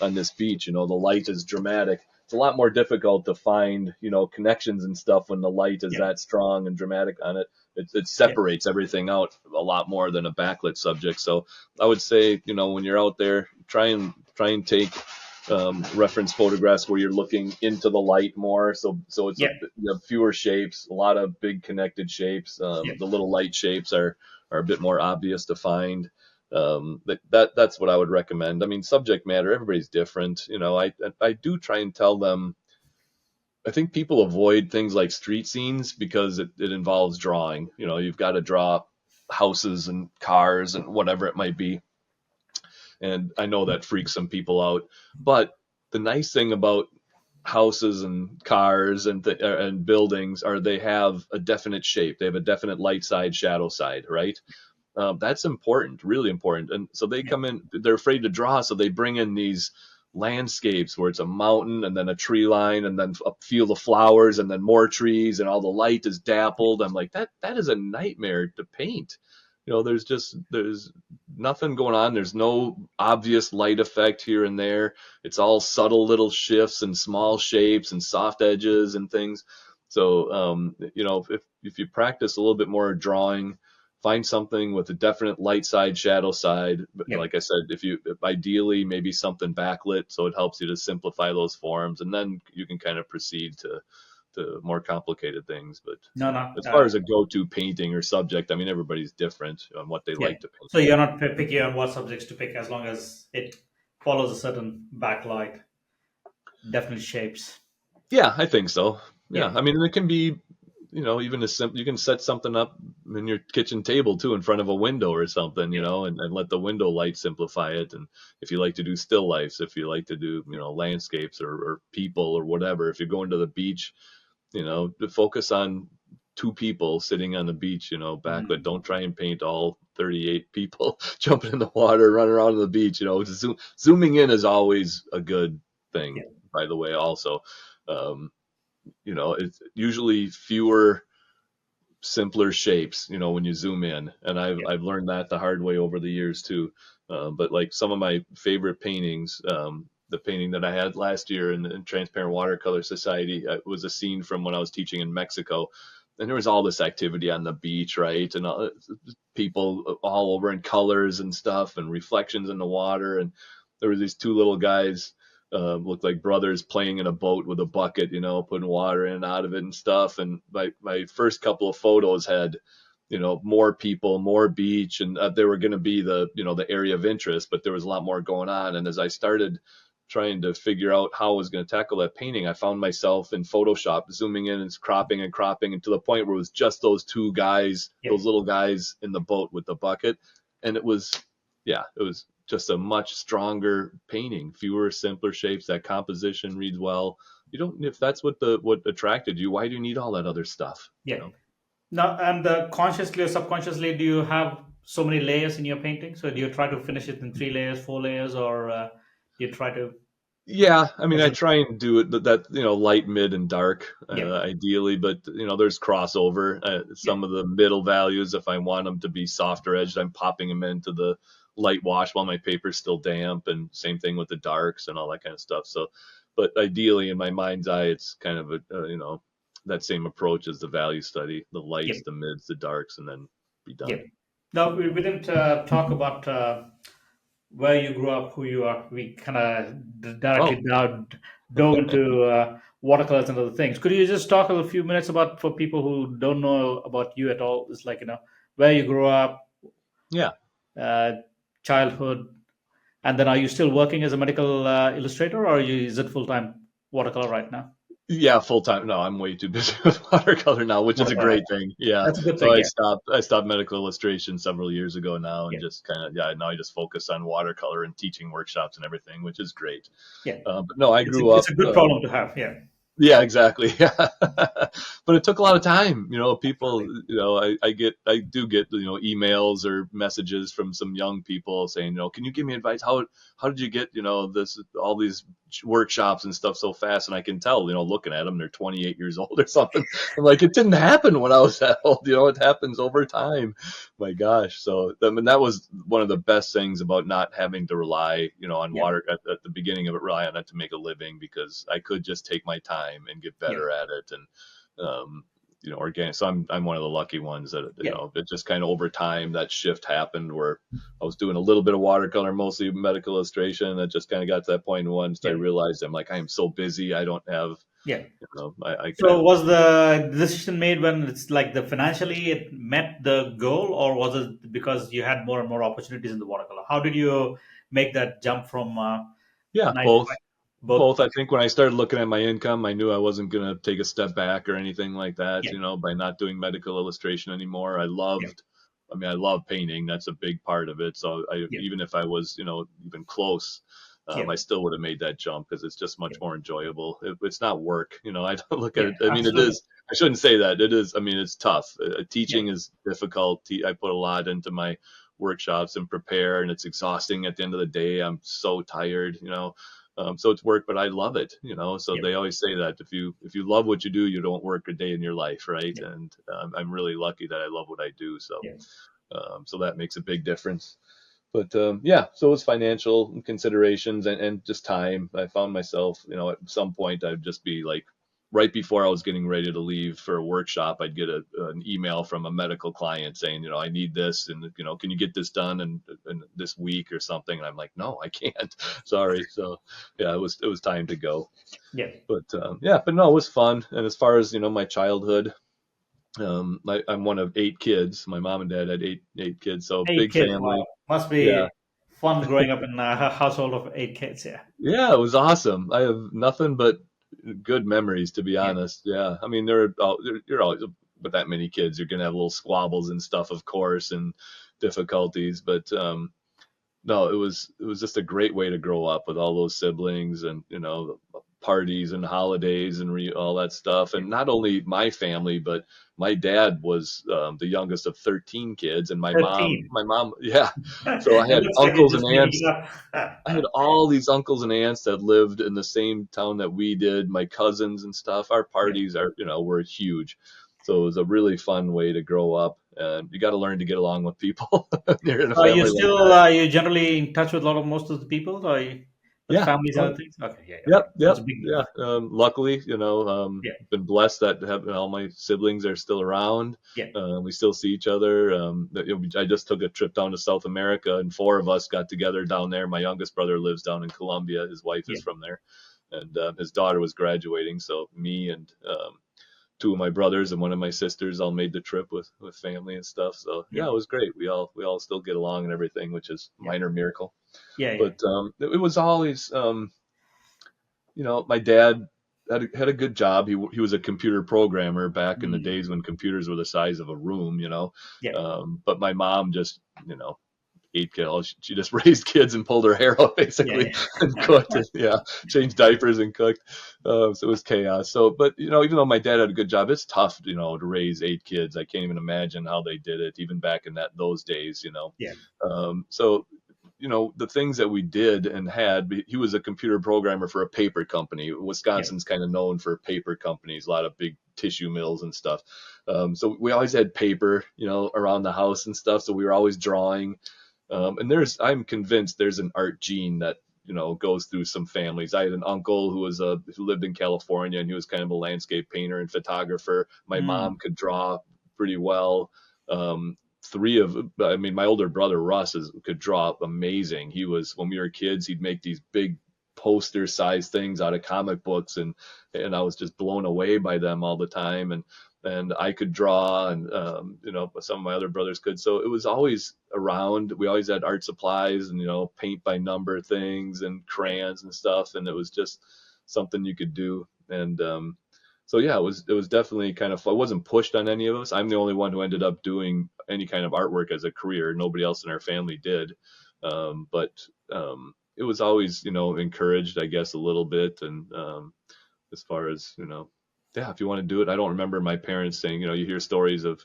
on this beach. The light is dramatic. It's a lot more difficult to find, connections and stuff when the light is Yep. that strong and dramatic on it. It Yep. separates everything out a lot more than a backlit subject. So I would say, when you're out there, try and take reference photographs where you're looking into the light more. So Yep. you have fewer shapes, a lot of big connected shapes. Yep. The little light shapes are a bit more obvious to find. That's what I would recommend. I mean, subject matter, everybody's different. I do try and tell them. I think people avoid things like street scenes because it involves drawing. You've got to draw houses and cars and whatever it might be. And I know that freaks some people out. But the nice thing about houses and cars and buildings are they have a definite shape. They have a definite light side, shadow side, right? That's important, really important. And so they Yep. come in, they're afraid to draw, so they bring in these landscapes where it's a mountain and then a tree line and then a field of flowers and then more trees and all the light is dappled. I'm like, that is a nightmare to paint. There's nothing going on. There's no obvious light effect here and there. It's all subtle little shifts and small shapes and soft edges and things. So, if you practice a little bit more drawing, find something with a definite light side, shadow side. But Yep. like I said, if ideally maybe something backlit, so it helps you to simplify those forms, and then you can kind of proceed to more complicated things. But No, no. as far as a go-to painting or subject, I mean, everybody's different on what they Yeah. like to paint. So you're not picky on what subjects to pick as long as it follows a certain backlight, definite shapes. Yeah, I think so. Yeah. Yeah, I mean, it can be, even as simple. You can set something up in your kitchen table too, in front of a window or something, Yeah. and let the window light simplify it. And if you like to do still lifes, if you like to do, landscapes or people or whatever, if you're going to the beach, to focus on two people sitting on the beach, backlit. Mhm. Don't try and paint all 38 people jumping in the water, running around on the beach. Zooming in is always a good thing, Yeah. by the way, also. Um, it's usually fewer simpler shapes, when you zoom in. And Yeah. I've learned that the hard way over the years too. But like some of my favorite paintings, the painting that I had last year in Transparent Watercolor Society was a scene from when I was teaching in Mexico. And there was all this activity on the beach, right? And people all over in colors and stuff and reflections in the water. And there were these two little guys, looked like brothers, playing in a boat with a bucket, putting water in and out of it and stuff. And my first couple of photos had, more people, more beach, and they were going to be the area of interest, but there was a lot more going on. And as I started trying to figure out how I was going to tackle that painting, I found myself in Photoshop zooming in and cropping and to the point where it was just those two guys, Yeah. those little guys in the boat with the bucket. And it was, yeah, it was just a much stronger painting, fewer, simpler shapes. That composition reads well. You don't, if that's what attracted you, why do you need all that other stuff? Yeah. Now, and consciously or subconsciously, do you have so many layers in your painting? So do you try to finish it in 3 layers, 4 layers, or do you try to? Yeah, I mean, I try and do it that, light, mid, and dark, Yeah. ideally, but there's crossover. Yeah. Some of the middle values, if I want them to be softer edged, I'm popping them into the light wash while my paper's still damp, and same thing with the darks and all that kind of stuff. So, but ideally, in my mind's eye, it's kind of that same approach as the value study: the Yeah. lights, the mids, the darks, and then be Yeah. done. Now, we didn't talk about where you grew up, who you are. We kind of Oh, directly dove into watercolors and other things. Could you just talk a few minutes about, for people who don't know about you at all? It's like, where you grew up, yeah. uh, childhood, and then are you still working as a medical illustrator, or is it full time watercolor right now? Yeah, full time. No, I'm way too busy with watercolor now, which is a Watercolor. great thing. Yeah. That's a good So thing. I Yeah. stopped I stopped medical illustration several years ago now, and Yeah. just kind of, yeah, now I just focus on watercolor and teaching workshops and everything, which is great. Yeah. But no, I grew It's up a good problem to have. Yeah. yeah, exactly. Yeah. But it took a lot of time. People, Absolutely. I do get, emails or messages from some young people saying, can you give me advice? How did you get, all these workshops and stuff so fast? And I can tell, looking at them, they're 28 years old or something. I'm like, it didn't happen when I was that old. It happens over time. My gosh. So, I mean, that was one of the best things about not having to rely, on Yeah. water at the beginning of it, rely on it to make a living, because I could just take my time and get Yeah. better at it. And, organic. So I'm one of the lucky ones that, Yeah. it just kind of over time that shift happened where I was doing a little bit of watercolor, mostly medical illustration. And it just kind of got to that point once I Yeah. realized I'm like, I am so busy. I don't have, Yeah. I kind So of, was the decision made when it's like the financially it met the goal, or was it because you had more and more opportunities in the watercolor? How did you make that jump from yeah, nine to both. five? Both. Both. I think when I started looking at my income, I knew I wasn't going to take a step back or anything like that, Yeah. by not doing medical illustration anymore. Yeah. I love painting. That's a big part of it. So Yeah. even if I was, even close, Yeah. I still would have made that jump because it's just much Yeah. more enjoyable. It's not work. I don't look at Yeah. it. I mean, it Absolutely. is, I shouldn't say that. It is, I mean, it's tough. Yeah. Teaching is difficult. I put a lot into my workshops and prepare, and it's exhausting at the end of the day. I'm so tired, so it's work, but I love it, so Yeah. they always say that if you love what you do, you don't work a day in your life, right? Yeah. And I'm really lucky that I love what I do. So Yeah. so that makes a big difference. But yeah, so it was financial considerations and just time. I found myself, at some point I'd just be like, right before I was getting ready to leave for a workshop, I'd get an email from a medical client saying, I need this, and can you get this done in this week or something? And I'm like, no, I can't. Sorry. So yeah, it was time to go. Yeah. But yeah, but no, it was fun. And as far as my childhood, I'm one of 8 kids. My mom and dad had eight kids, so 8 kids. family. Wow. Must Yeah. be fun growing up in a household of 8 kids. Yeah. Yeah, it was awesome. I have nothing but good memories, to be Yeah. honest. Yeah, I mean, you're always with that many kids, you're gonna have little squabbles and stuff, of course, and difficulties. But no, it was just a great way to grow up with all those siblings and parties and holidays and all that stuff. Yeah. And not only my family, but my dad was the youngest of 13 kids, and my mom, 13. yeah. So I It had looks like you're uncles just and making aunts. it I had up. all these uncles and aunts that lived in the same town that we did, my cousins and stuff. Our Yeah. parties were huge. So it was a really fun way to grow up, and you got to learn to get along with people when you're in a So you family like still that. you generally in touch with a lot of most of the people, or with Yeah. families and Oh, other things? Okay, yeah, okay. yep. That's Yep. a big deal. Yeah. Luckily, Yeah, been blessed that have, all my siblings are still around. yeah, We still see each other. I just took a trip down to South America, and four of us got together down there. My youngest brother lives down in Colombia. His wife yeah, is from there, and his daughter was graduating. So me and two of my brothers and one of my sisters all made the trip with family and stuff. So yeah, yeah, it was great. We all still get along and everything, which is a yeah, minor miracle. yeah, yeah. But it was always my dad had a good job. He was a computer programmer back in the Mm, days when computers were the size of a room. yeah, But my mom just, ate kids. She just raised kids and pulled her hair out yeah, basically and cooked and yeah, changed diapers and cooked. So it was chaos. So, but even though my dad had a good job, it's tough, to raise 8 kids. I can't even imagine how they did it, even back in those days. yeah, So the things that we did and had, he was a computer programmer for a paper company. yeah. Wisconsin's kind of known for paper companies, a lot of big tissue mills and stuff. So we always had paper, around the house and stuff. So we were always drawing. And I'm convinced there's an art gene that, goes through some families. I had an uncle who lived in California, and he was kind of a landscape painter and photographer. My Mm, mom could draw pretty well. My older brother Russ could draw amazing. When we were kids, he'd make these big poster size things out of comic books, and I was just blown away by them all the time. And I could draw, and some of my other brothers could. So it was always around. We always had art supplies and paint by number things and yeah, crayons and stuff, and it was just something you could do. And so yeah, it was definitely kind of fun. It wasn't pushed on any of us. I'm the only one who ended up doing any kind of artwork as a career. Nobody else in our family did. But it was always encouraged, I guess, a little bit. And as far as yeah, if you want to do it. I don't remember my parents saying, you hear stories of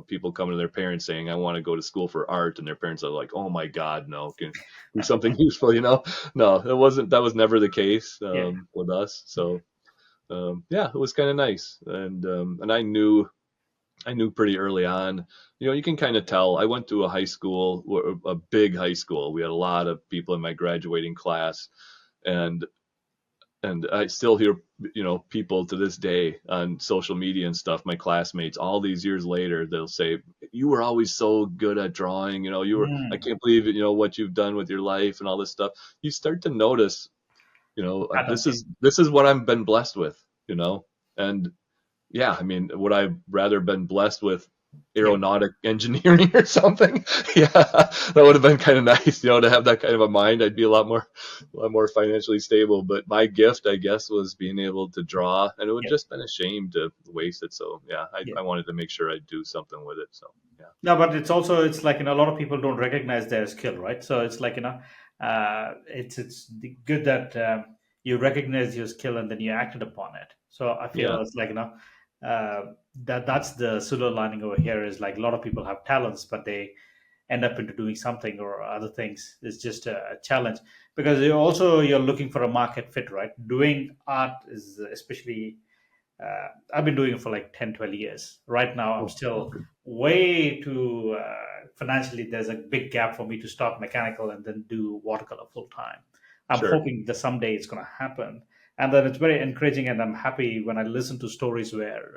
people coming to their parents saying, I want to go to school for art, and their parents are like, oh my God, no, can do something useful. No, that was never the case yeah, with us. So yeah, it was kind of nice. And I knew pretty early on, you can kind of tell. I went to a high school, a big high school. We had a lot of people in my graduating class, and I still hear, people to this day on social media and stuff, my classmates, all these years later, they'll say, you were always so good at drawing, I mm. can't believe, what you've done with your life and all this stuff. You start to notice, this Patterns, yeah, is what I've been blessed with. And yeah, I mean, would I rather been blessed with yeah, aeronautic engineering or something? Yeah, that would have been kind of nice, to have that kind of a mind. I'd be a lot more financially stable. But my gift, I guess, was being able to draw, and it would yeah, just been a shame to waste it. So yeah, I, yeah. I wanted to make sure I'd do something with it. So yeah, No, but it's like a lot of people don't recognize their skill, right? So it's like good that you recognize your skill and then you acted upon it. So I yeah, feel it's like that's the silver lining over here is like a lot of people have talents, but they end up into doing something or other things. It's just a challenge because you're looking for a market fit, right? Doing art is especially I've been doing it for like 10, 12 years. Right now, I'm oh, still okay, way too financially. There's a big gap for me to stop mechanical and then do watercolor full time. I'm sure, hoping that someday it's going to happen. And then it's very encouraging, and I'm happy when I listen to stories where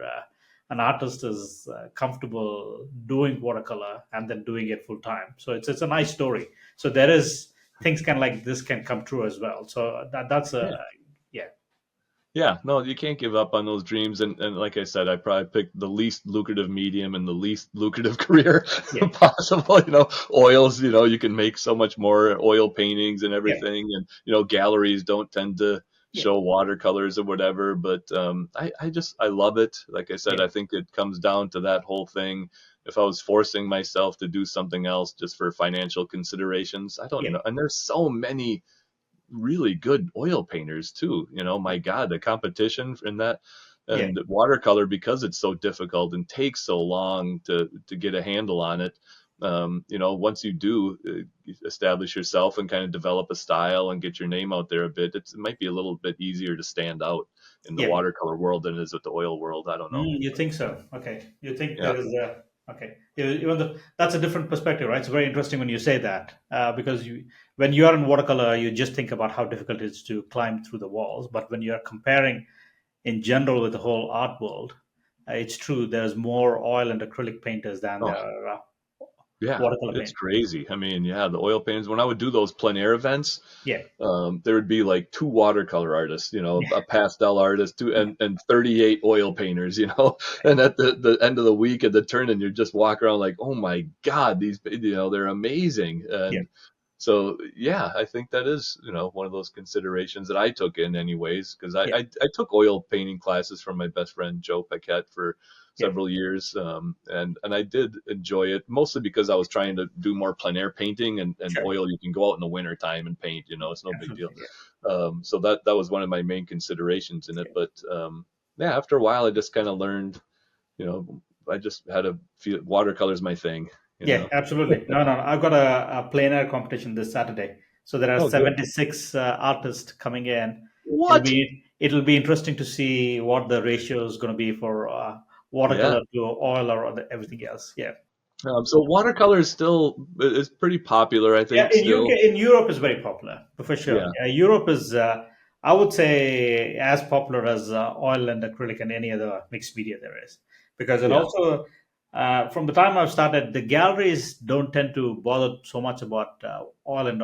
an artist is comfortable doing watercolor and then doing it full time. So it's a nice story. So there is things can like this can come true as well. So that's yeah. a yeah, Yeah, no, you can't give up on those dreams. And like I said, I probably picked the least lucrative medium and the least lucrative career yeah, possible. Oils, you can make so much more oil paintings and yeah, everything. And, galleries don't tend to yeah, show watercolors or whatever. But I love it. Like I said, yeah, I think it comes down to that whole thing. If I was forcing myself to do something else just for financial considerations, I don't yeah, know. And there's so many really good oil painters too. My God, the competition in that yeah. and watercolor, because it's so difficult and takes so long to get a handle on it. once you do establish yourself and kind of develop a style and get your name out there a bit, it might be a little bit easier to stand out in the Yeah. watercolor world than it is with the oil world. I don't know. You think so? Okay. You think Yeah. there is a okay. Even though that's a different perspective, right? It's very interesting when you say that because when you are in watercolor, you just think about how difficult it is to climb through the walls. But when you are comparing in general with the whole art world, it's true. There's more oil and acrylic painters than there Oh, are yeah. watercolor It's painters. crazy. I mean, yeah, the oil paintings, when I would do those plein air events, Yeah. there would be like two watercolor artists, Yeah. a pastel artist, two Yeah. and 38 oil painters, and at the end of the week at the turn, and you just walk around like, oh my God, they're amazing. Yeah. And so, yeah, I think that is, one of those considerations that I took in anyways, because Yeah. I took oil painting classes from my best friend, Joe Paquette, for Yeah. several years. And I did enjoy it mostly because I was trying to do more plein air painting, and Sure. oil, you can go out in the winter time and paint, it's no big deal. Absolutely. Yeah. So that was one of my main considerations in it. Yeah. But yeah, after a while, I just kind of learned, I just had to feel watercolor's my thing, you Yeah, know. absolutely. No, no, no. I've got a plein air competition this Saturday. So there are Oh, good. 76 artists coming in. What? It'll be interesting to see what the ratio is going to be for Yeah. watercolor to oil or everything else. Yeah. So watercolor is pretty popular, I Yeah, think, in still. UK, in Europe is very popular for sure. Yeah. Europe is, I would say, as popular as oil and acrylic and any other mixed media there is. Because and Yeah. also, from the time I've started, the galleries don't tend to bother so much about oil and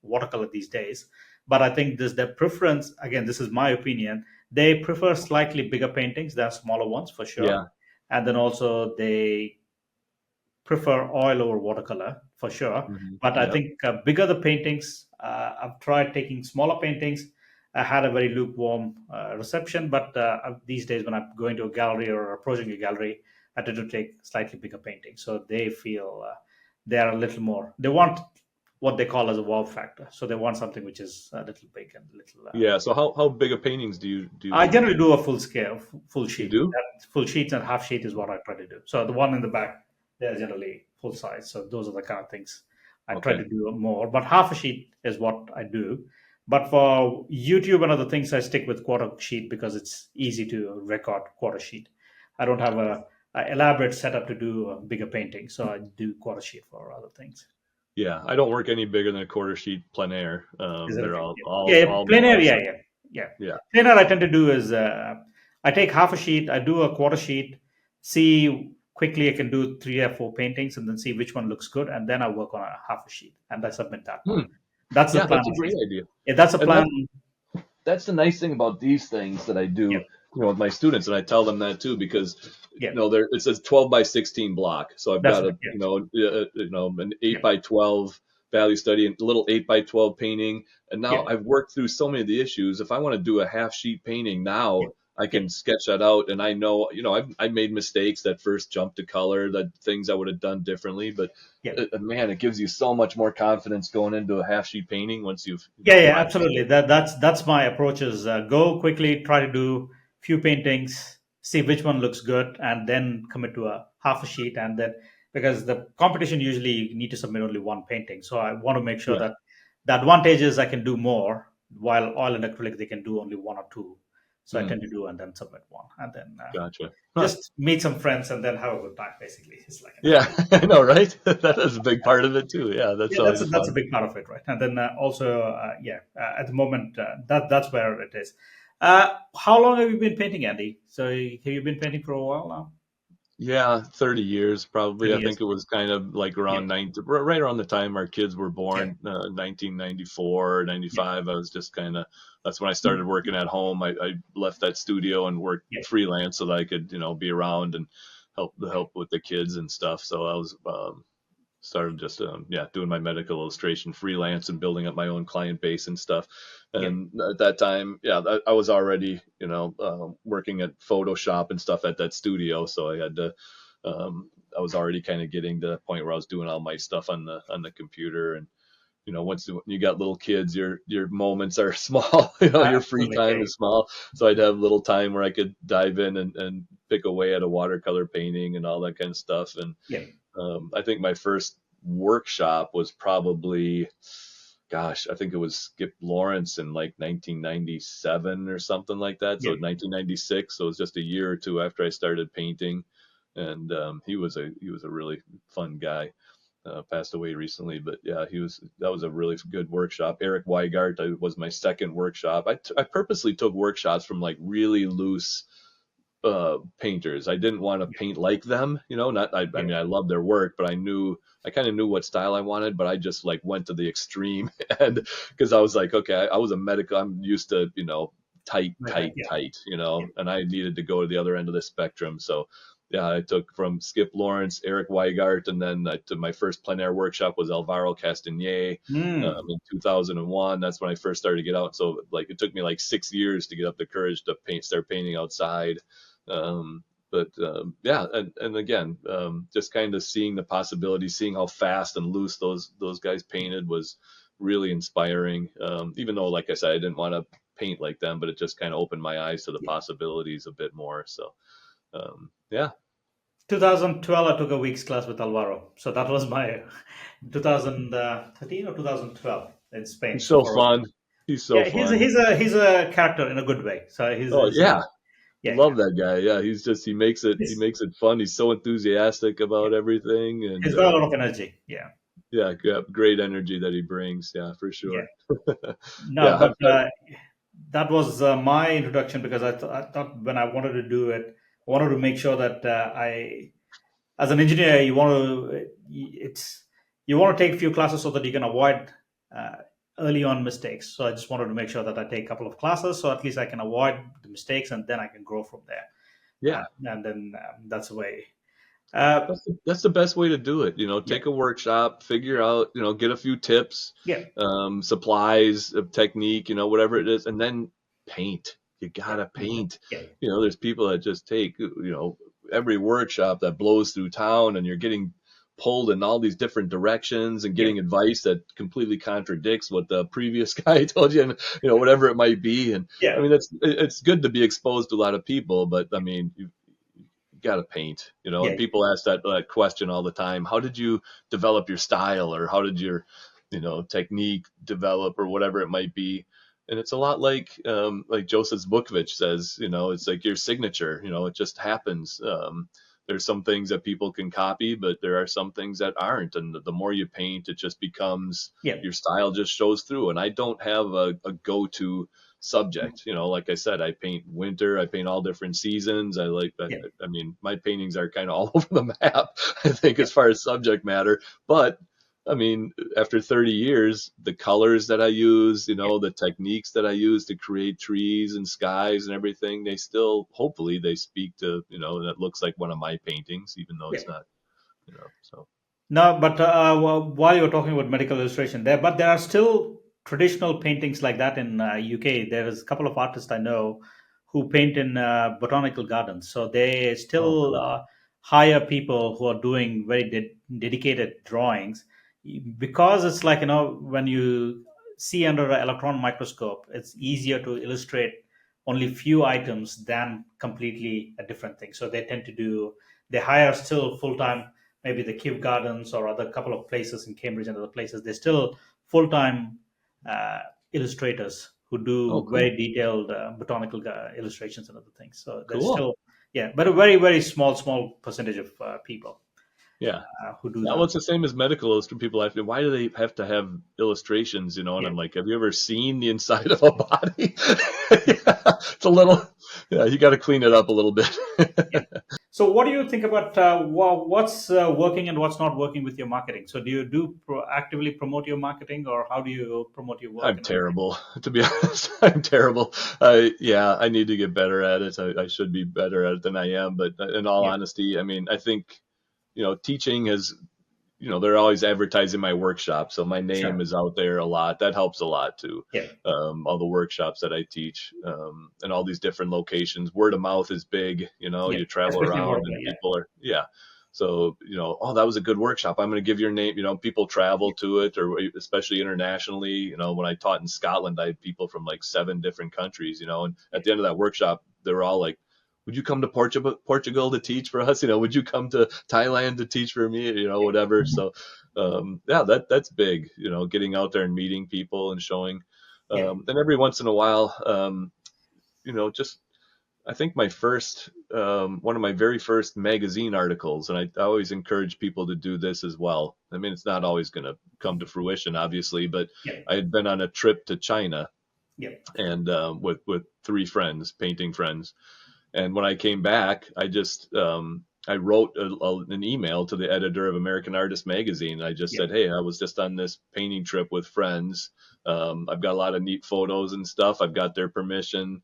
watercolor these days. But I think this their preference. Again, this is my opinion. They prefer slightly bigger paintings than smaller ones for sure. Yeah. And then also they prefer oil over watercolor for sure. But I Yeah. think bigger the paintings, I've tried taking smaller paintings. I had a very lukewarm reception, but these days when I'm going to a gallery or approaching a gallery, I tend to take slightly bigger paintings. So they feel they are a little more. They want what they call as a wow factor. So they want something which is a little big and a little. Yeah. So how big of paintings do you I do? generally do a full scale, full You sheet. do? Full sheets and half sheet is what I try to do. So the one in the back, they're generally full size. So those are the kind of things I try Okay. to do more. But half a sheet is what I do. But for YouTube and other things, I stick with quarter sheet because it's easy to record quarter sheet. I don't have a elaborate setup to do a bigger painting, so I do quarter sheet for other things. Yeah. I don't work any bigger than a quarter sheet plein air. Is that They're okay? all Yeah, all yeah, all plein more or air, less yeah, like, yeah, yeah. yeah. Plein air I tend to do is I take half a sheet, I do a quarter sheet, see quickly I can do 3 or 4 paintings, and then see which one looks good, and then I work on a half a sheet, and I submit that one. Hmm. That's the Yeah, plan that's a at great least. idea. Yeah, that's a And plan. that's the nice thing about these things that I Yeah, do, with my students, and I tell them that too, because yeah, there it says 12 by 16 block, so I've that's got right. Yeah, an yeah, 8 by 12 value study and a little 8 by 12 painting, and yeah, now I've worked through so many of the issues. If I want to do a half sheet painting yeah, now, I yeah, can sketch that out, and I know, I've made mistakes that first jump to color, that things I would have done differently, but yeah. man, it gives you so much more confidence going into a half sheet painting once you've Yeah, yeah, practiced absolutely. it. That's my approach is go quickly, try to do few paintings, see which one looks good, and then commit to a half a sheet, and then because the competition usually you need to submit only one painting, so I want to make sure Yeah. that the advantage is I can do more, while oil and acrylic they can do only one or two. So I Hmm. tend to do and then submit one, and then Gotcha. Huh. just meet some friends and then have a good time. Basically, it's like Yeah, I know, right? That is a big part of it too. Yeah, that's yeah, always that's a fun. big part of it, right? And then also, yeah, at the moment, that's where it is. How long have you been painting, Andy? So have you been painting for a while now? Yeah, 30 years probably. 30 I years. think it was kind of like Yeah, around right around the time our kids were yeah, born, 1994, yeah, 95. I was just kind of, that's when I started working at home. I left that studio and worked yeah, freelance so that I could, be around and help with the kids and stuff. So I was started just yeah, doing my medical illustration freelance and building up my own client base and stuff. yeah, And at that time, yeah, I was already working at Photoshop and stuff at that studio, so I had to I was already kind of getting to the point where I was doing all my stuff on the computer. And once you got little kids, your moments are small. Your free absolutely. time Yeah, is small. So I'd have little time where I could dive in and pick away at a watercolor painting and all that kind of stuff. And yeah, I think my first workshop was probably, gosh, I think it was Skip Lawrence in like 1997 or something like that. Yeah. So 1996. So it was just a year or two after I started painting, and he was a really fun guy. Passed away recently, but yeah, that was a really good workshop. Eric Weigart was my second workshop. I purposely took workshops from like really loose painters. I didn't want to paint like them, not, I Yeah. mean, I love their work, but I kind of knew what style I wanted, but I just like went to the extreme and because I was like, okay, I was a medical, I'm used to, tight, Right. tight, Yeah. tight, Yeah. and I needed to go to the other end of the spectrum. So yeah, I took from Skip Lawrence, Eric Weigart, and then I took my first plein air workshop was Alvaro Castagnier Mm. in 2001. That's when I first started to get out. So like it took me like 6 years to get up the courage to start painting outside. Yeah, and again, just kind of seeing the possibilities, seeing how fast and loose those guys painted was really inspiring. Even though, like I said, I didn't want to paint like them, but it just kind of opened my eyes to the Yeah. possibilities a bit more. So yeah, 2012, I took a week's class with Alvaro. So that was my 2013 or 2012 in Spain. he's So so for a week. fun. He's so Yeah, fun. he's a character in a good way. So Oh yeah, yeah, yeah, love that guy. Yeah, he he's, makes it fun. He's so enthusiastic yeah, about everything, and he's got a lot of energy. Yeah, yeah, great energy that he brings. Yeah, for yeah. sure. No, Yeah, but that was my introduction because I thought when I wanted to do it, I wanted to make sure that as an engineer, you want to take a few classes so that you can avoid uh, early on mistakes. So I just wanted to make sure that I take a couple of classes so at least I can avoid the mistakes and then I can grow from there. yeah. And then that's the way. Uh, That's the best way to do it. yeah, Take a workshop, figure out, get a few tips, yeah, supplies, of technique, whatever it is, and then paint. You yeah, gotta paint. yeah, There's people that just take, every workshop that blows through town, and you're getting pulled in all these different directions and yeah, getting advice that completely contradicts what the previous guy told you, and whatever it might be. And I yeah, mean, it's good to be exposed to a lot of people, but I mean, you got to paint, and yeah, people ask that question all the time. How did you develop your style, or how did your, technique develop, or whatever it might be? And it's a lot like Joseph Vukovic says, it's like your signature, it just happens. There's some things that people can copy, but there are some things that aren't. And the more you paint, it just becomes yeah, your style just shows through. And I don't have a go-to subject. Like I said, I paint winter, I paint all different seasons. yeah, I mean, my paintings are kind of all over the map, I think, yeah, as far as subject matter. But I mean, after 30 years, the colors that I use, yeah, the techniques that I use to create trees and skies and everything, they still, hopefully, they speak to, that looks like one of my paintings, even though yeah. it's not, so. No, but while you're talking about medical illustration, there are still traditional paintings like that in UK. There is a couple of artists I know who paint in botanical gardens. So they Oh, still cool. hire people who are doing very dedicated drawings because it's like when you see under an electron microscope, it's easier to illustrate only few items than completely a different thing. So they hire still full time, maybe the Kew Gardens or other couple of places in Cambridge and other places. They're still full time uh, illustrators who Oh, do cool. very detailed botanical illustrations and other things. So there's Cool. still, yeah, but a very, very small percentage of people Yeah. who do Yeah, well, that. it's the same as medical illustration. People have to, why do they have to have illustrations, And Yeah, I'm like, have you ever seen the inside of a body? Yeah, it's a little, yeah, you got to clean it up a little bit. yeah. So, what do you think about what's working and what's not working with your marketing? So, do you actively promote your marketing, or how do you promote your work I'm and everything? terrible, to be honest. I'm terrible. Yeah, I need to get better at it. I should be better at it than I am. But in all Yeah, honesty, I mean, I think, teaching has, they're always advertising my workshop, so my sure. name is out there a lot. That helps a lot too. Yeah, All the workshops that I teach, and all these different locations. Word of mouth is big. yeah. You travel Especially in around Watercolor. and Yeah, people are, yeah. So, oh, that was a good workshop. I'm going to give your name. People travel to it, or especially internationally. When I taught in Scotland, I had people from like 7 different countries. And at the end of that workshop, they were all like, would you come to Portugal to teach for us? Would you come to Thailand to teach for me? Whatever. Mhm. So, yeah, that's big, getting out there and meeting people and showing. Yeah. And every once in a while, just I think one of my very first magazine articles, and I always encourage people to do this as well. I mean, it's not always going to come to fruition, obviously, but Yeah. I had been on a trip to China Yeah. and with three friends, painting friends. And when I came back, I wrote an email to the editor of American Artist Magazine. I just Yeah. said, "Hey, I was just on this painting trip with friends. I've got a lot of neat photos and stuff. I've got their permission.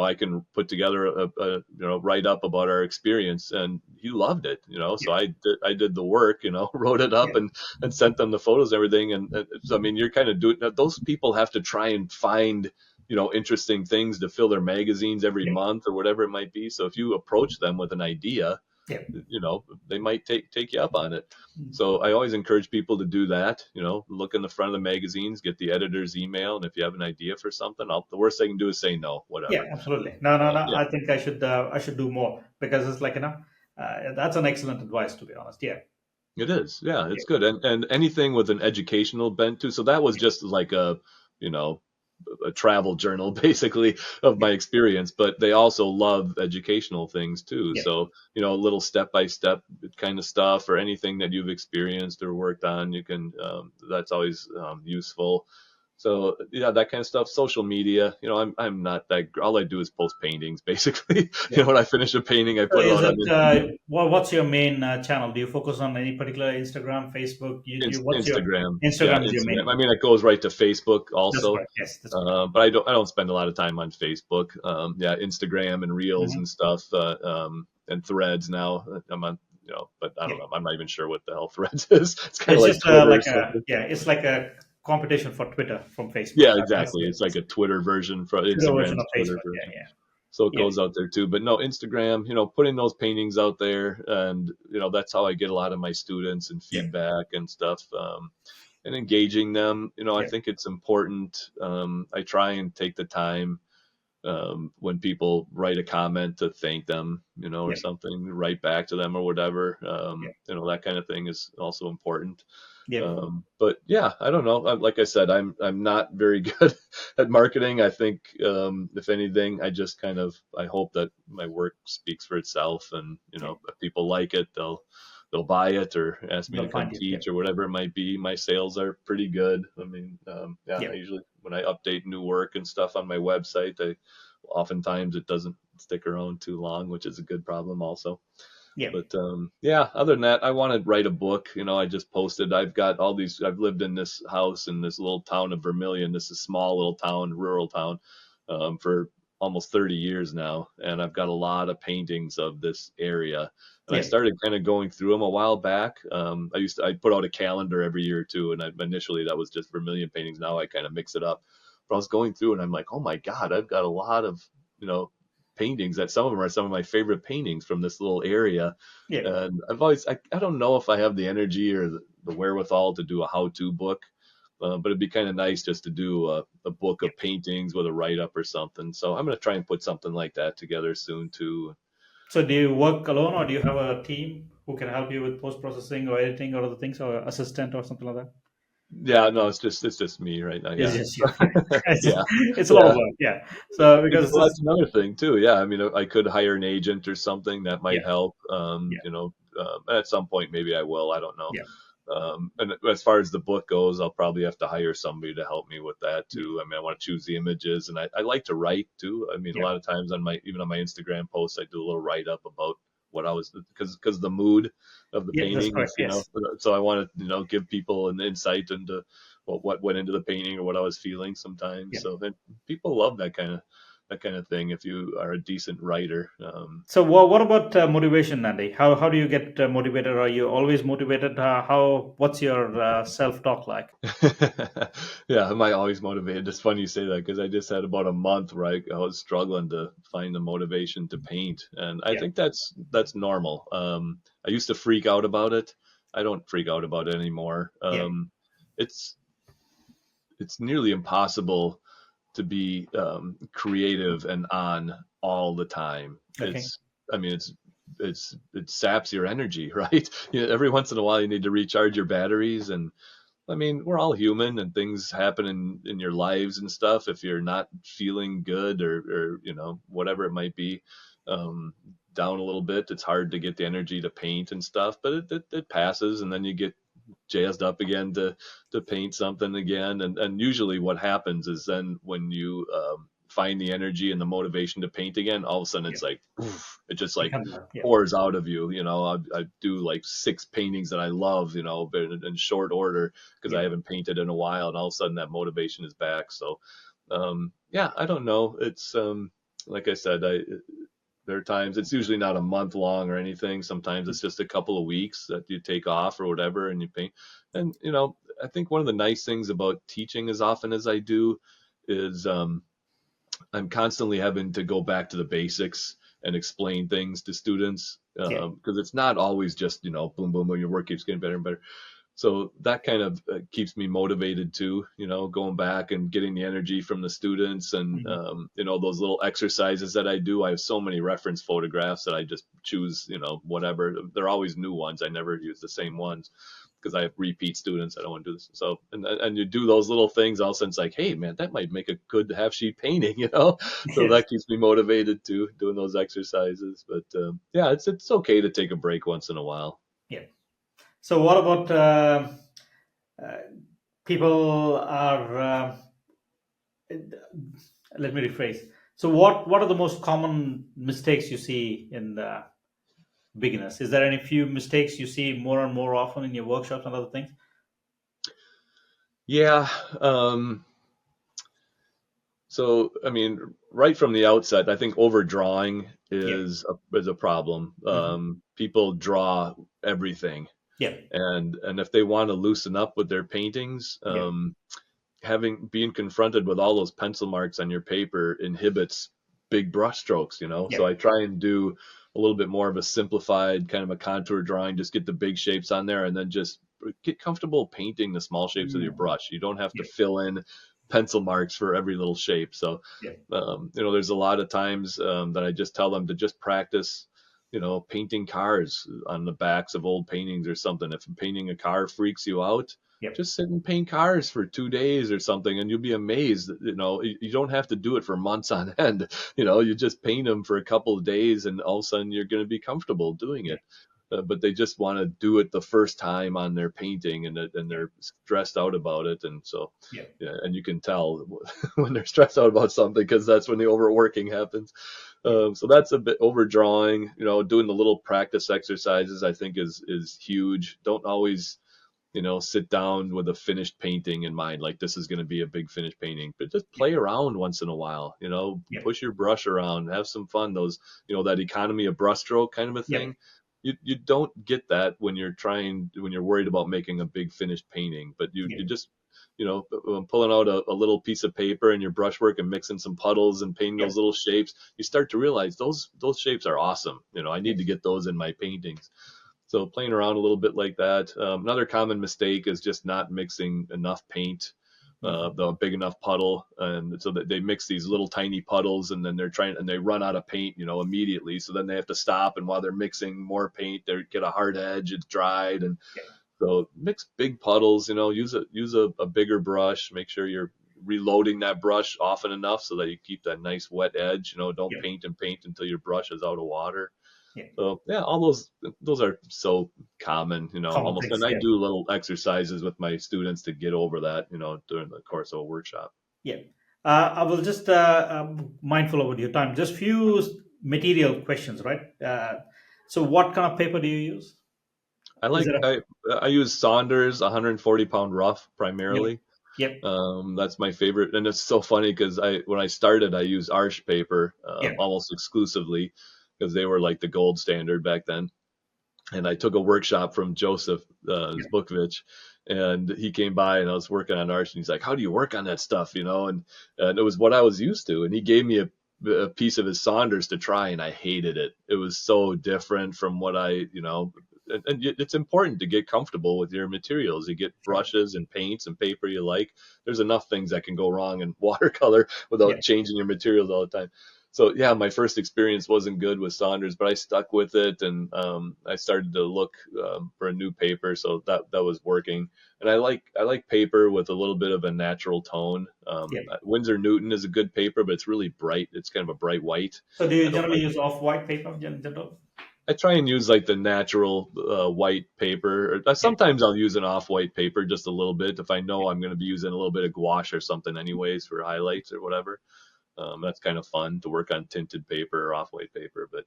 I can put together a write up about our experience." And he loved it. So Yeah. I did the work. Wrote it up Yeah. and sent them the photos and everything. And so I mean, you're kind of doing. Those people have to try and find interesting things to fill their magazines every Yeah. month or whatever it might be. So if you approach them with an idea, Yeah. they might take you up on it. Mm. So I always encourage people to do that. Look in the front of the magazines, get the editor's email, and if you have an idea for something, the worst I can do is say no, Yeah, whatever. absolutely. No, no, no. Yeah, I think I should do more because it's like that's an excellent advice to be honest. Yeah. it is. Yeah, Yeah. it's good. And anything with an educational bent too. So that was Yeah. just like you know, a travel journal basically of Yeah. my experience, but they also love educational things too. Yeah. So, a little step by step kind of stuff or anything that you've experienced or worked on, you can, that's always useful. So yeah, that kind of stuff. Social media, I'm not that. All I do is post paintings, basically. Yeah. When I finish a painting, I So put it is out on it what's your main channel? Do you focus on any particular Instagram, Facebook, YouTube? What's your Instagram. Yeah, Instagram is your Instagram. main? I mean, it goes right to Facebook That's also. correct. Yes, that's correct. But I don't spend a lot of time on Facebook. Yeah, Instagram and Reels Hmm. and stuff, and Threads now. I'm on, but I Yeah. don't know. I'm not even sure what the hell Threads is. It's kind of It's like just Twitter or like a something. yeah, it's like a competition for Twitter from Facebook. Yeah, So that's exactly. It's like a Twitter version for Twitter version Instagram's of Twitter Facebook. version. Yeah, So it yeah, goes out there too. But no, Instagram, putting those paintings out there, and that's how I get a lot of my students and yeah, feedback and stuff. And engaging them. I yeah, think it's important. I try and take the time when people write a comment to thank them, or yeah, something, write back to them or whatever. yeah, That kind of thing is also important. yeah, But yeah, I don't know. Like I said, I'm not very good at marketing. I think if anything, I hope that my work speaks for itself, and yeah. if people like it, they'll buy it or ask me They'll to come find you. Yeah, teach or whatever it might be. My sales are pretty good. I mean, yeah, yeah, I usually when I update new work and stuff on my website, oftentimes it doesn't stick around too long, which is a good problem also. yeah, But yeah, other than that, I want to write a book. I just posted. I've got all these. I've lived in this house in this little town of Vermilion. This is a small little town, rural town, for almost 30 years now, and I've got a lot of paintings of this area. And I yeah. started kind of going through them a while back. I put out a calendar every year too, and initially that was just Vermilion paintings. Now I kind of mix it up. But I was going through, and I'm like, oh my God, I've got a lot of you know paintings that some of them are some of my favorite paintings from this little area. Yeah. And I don't know if I have the energy or the wherewithal to do a how-to book, but it'd be kind of nice just to do a book Yeah. of paintings with a write-up or something. So I'm going to try and put something like that together soon too. So do you work alone or do you have a team who can help you with post processing or editing or other things or assistant or something like that? Yeah, no, it's just me right now. It's Yeah. just you. It's, Yeah. it's a lot of Yeah. work. Yeah. So because Well, this, that's another thing too. Yeah, I mean, I could hire an agent or something that yeah, might help. yeah, At some point maybe I will. I don't know. yeah, And as far as the book goes, I'll probably have to hire somebody to help me with that yeah, too. I mean, I want to choose the images, and I like to write too. I mean, a yeah, lot of times even on my Instagram posts, I do a little write up about what I was because the mood of the yeah. That's painting correct. is Yes. so I want to give people an insight into what went into the painting or what I was feeling sometimes. Yeah. So then people love that kind of thing if you are a decent writer. So what about motivation, Andy? How do you get motivated? Are you always motivated? What's your self talk like? Yeah, am I always motivated? It's funny you say that because I just had about a month where I was struggling to find the motivation to paint, and I Yeah. think that's normal. I used to freak out about it. I don't freak out about it anymore. Yeah. It's it's nearly impossible to be creative and on all the time. Okay. I mean, it saps your energy, right? Every once in a while you need to recharge your batteries, and I mean, we're all human and things happen in your lives and stuff. If you're not feeling good or whatever it might be, um, down a little bit, it's hard to get the energy to paint and stuff, but it passes, and then you get jazzed up again to paint something again. And usually what happens is then when you find the energy and the motivation to paint again, all of a sudden Yeah. it's like, oof, it just It like comes out. Yeah. pours out of you. I do like 6 paintings that I love, but in short order because Yeah. I haven't painted in a while, and all of a sudden that motivation is back. So yeah, I don't know. It's like I said, there are times it's usually not a month long or anything. Sometimes it's just a couple of weeks that you take off or whatever and you paint. And I think one of the nice things about teaching as often as I do is I'm constantly having to go back to the basics and explain things to students Yeah. because it's not always just boom boom boom, your work keeps getting better and better. So that kind of keeps me motivated too, going back and getting the energy from the students and, Mhm. those little exercises that I do. I have so many reference photographs that I just choose, whatever. They're always new ones. I never use the same ones because I have repeat students. I don't want to do this. So, and you do those little things, all of a sudden it's like, hey, man, that might make a good half sheet painting, So Yes. that keeps me motivated too, doing those exercises. But yeah, it's okay to take a break once in a while. Yeah. So what about uh, people are? Let me rephrase. So what are the most common mistakes you see in the beginners? Is there any few mistakes you see more and more often in your workshops and other things? Yeah. So, I mean, right from the outset, I think overdrawing Yeah. is a problem. Hmm. People draw everything, Yeah. and if they want to loosen up with their paintings, Yeah. having being confronted with all those pencil marks on your paper inhibits big brush strokes. Yeah. So I try and do a little bit more of a simplified kind of a contour drawing, just get the big shapes on there, and then just get comfortable painting the small shapes with your Mm. brush. You don't have to Yeah. fill in pencil marks for every little shape. So, Yeah. there's a lot of times that I just tell them to just practice, painting cars on the backs of old paintings or something. If painting a car freaks you out, Yeah. just sit and paint cars for 2 days or something, and you'll be amazed. You don't have to do it for months on end. You just paint them for a couple of days, and all of a sudden you're going to be comfortable doing Yeah. it. But they just want to do it the first time on their painting, and Yeah. they're stressed out about it. And so, Yeah. yeah, and you can tell when they're stressed out about something because that's when the overworking happens. Yeah. So that's a bit overdrawing. Doing the little practice exercises I think is huge. Don't always sit down with a finished painting in mind, like this is going to be a big finished painting, but just Yeah. play around once in a while, Yeah. push your brush around, have some fun. Those, that economy of brushstroke kind of a Yeah. thing. You don't get that when you're worried about making a big finished painting, but you Yeah. just, pulling out a little piece of paper and your brushwork and mixing some puddles and painting Yeah. those little shapes, you start to realize those shapes are awesome. I Yeah. need to get those in my paintings. So playing around a little bit like that. Another common mistake is just not mixing enough paint, Mhm. the big enough puddle, and so that they mix these little tiny puddles, and then they run out of paint, immediately. So then they have to stop, and while they're mixing more paint, they get a hard edge, it's dried, and Yeah. so mix big puddles. Use a bigger brush. Make sure you're reloading that brush often enough so that you keep that nice wet edge. Don't Yeah. paint and paint until your brush is out of water. Yeah. So yeah, all those are so common, Common almost. things. And I Yeah. do little exercises with my students to get over that, during the course of a workshop. Yeah. I will just mindful about your time. Just few material questions, right? So, what kind of paper do you use? I Is like it a? I use Saunders 140-pound rough Yep. primarily. Yep. That's my favorite, and it's so funny because when I started, I used Arch paper Yep. almost exclusively because they were like the gold standard back then. And I took a workshop from Joseph Yep. Zbukvich, and he came by and I was working on Arch, and he's like, "How do you work on that stuff?" And it was what I was used to, and he gave me a piece of his Saunders to try, and I hated it. It was so different from what I it's important to get comfortable with your materials. You get Sure. brushes and paints and paper you like. There's enough things that can go wrong in watercolor Yeah. without changing your materials all the time. So yeah, my first experience wasn't good with Saunders, but I stuck with it, and I started to look for a new paper, so that was working. And I like paper with a little bit of a natural tone. Yeah. Winsor Newton is a good paper, but it's really bright. It's kind of a bright white. So do I you don't generally like. use off-white paper in general? I try and use like the natural white paper. Or, Yeah. sometimes I'll use an off-white paper just a little bit if I know I'm going to be using a little bit of gouache or something anyways for highlights or whatever. That's kind of fun to work on tinted paper or off-white paper. But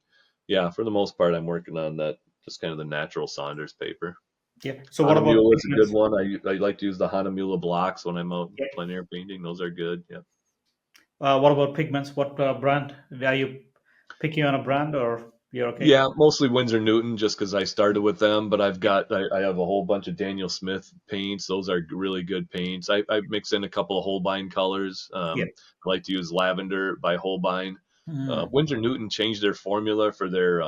yeah, for the most part, I'm working on that, just kind of the natural Saunders paper. Yeah. So what about Hahnemühle is a good pigments? one. I like to use the Hahnemühle blocks when I'm out Yeah. plein air painting. Those are good. Yeah. What about pigments? What brand are you picking on a brand, or you're okay? Yeah, mostly Winsor Newton just because I started with them, but I have a whole bunch of Daniel Smith paints. Those are really good paints. I mix in a couple of Holbein colors. Yeah. I like to use lavender by Holbein. Mhm. Winsor Newton changed their formula for their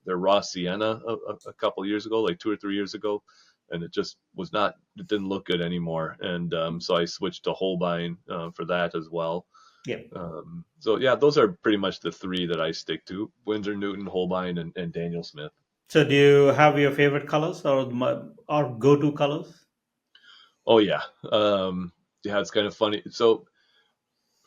raw sienna a couple years ago, like 2 or 3 years ago, and it just was not. It didn't look good anymore, and so I switched to Holbein for that as well. Yeah. So yeah, those are pretty much the three that I stick to: Winsor Newton, Holbein, and Daniel Smith. So do you have your favorite colors or go-to colors? Oh yeah, yeah, it's kind of funny. So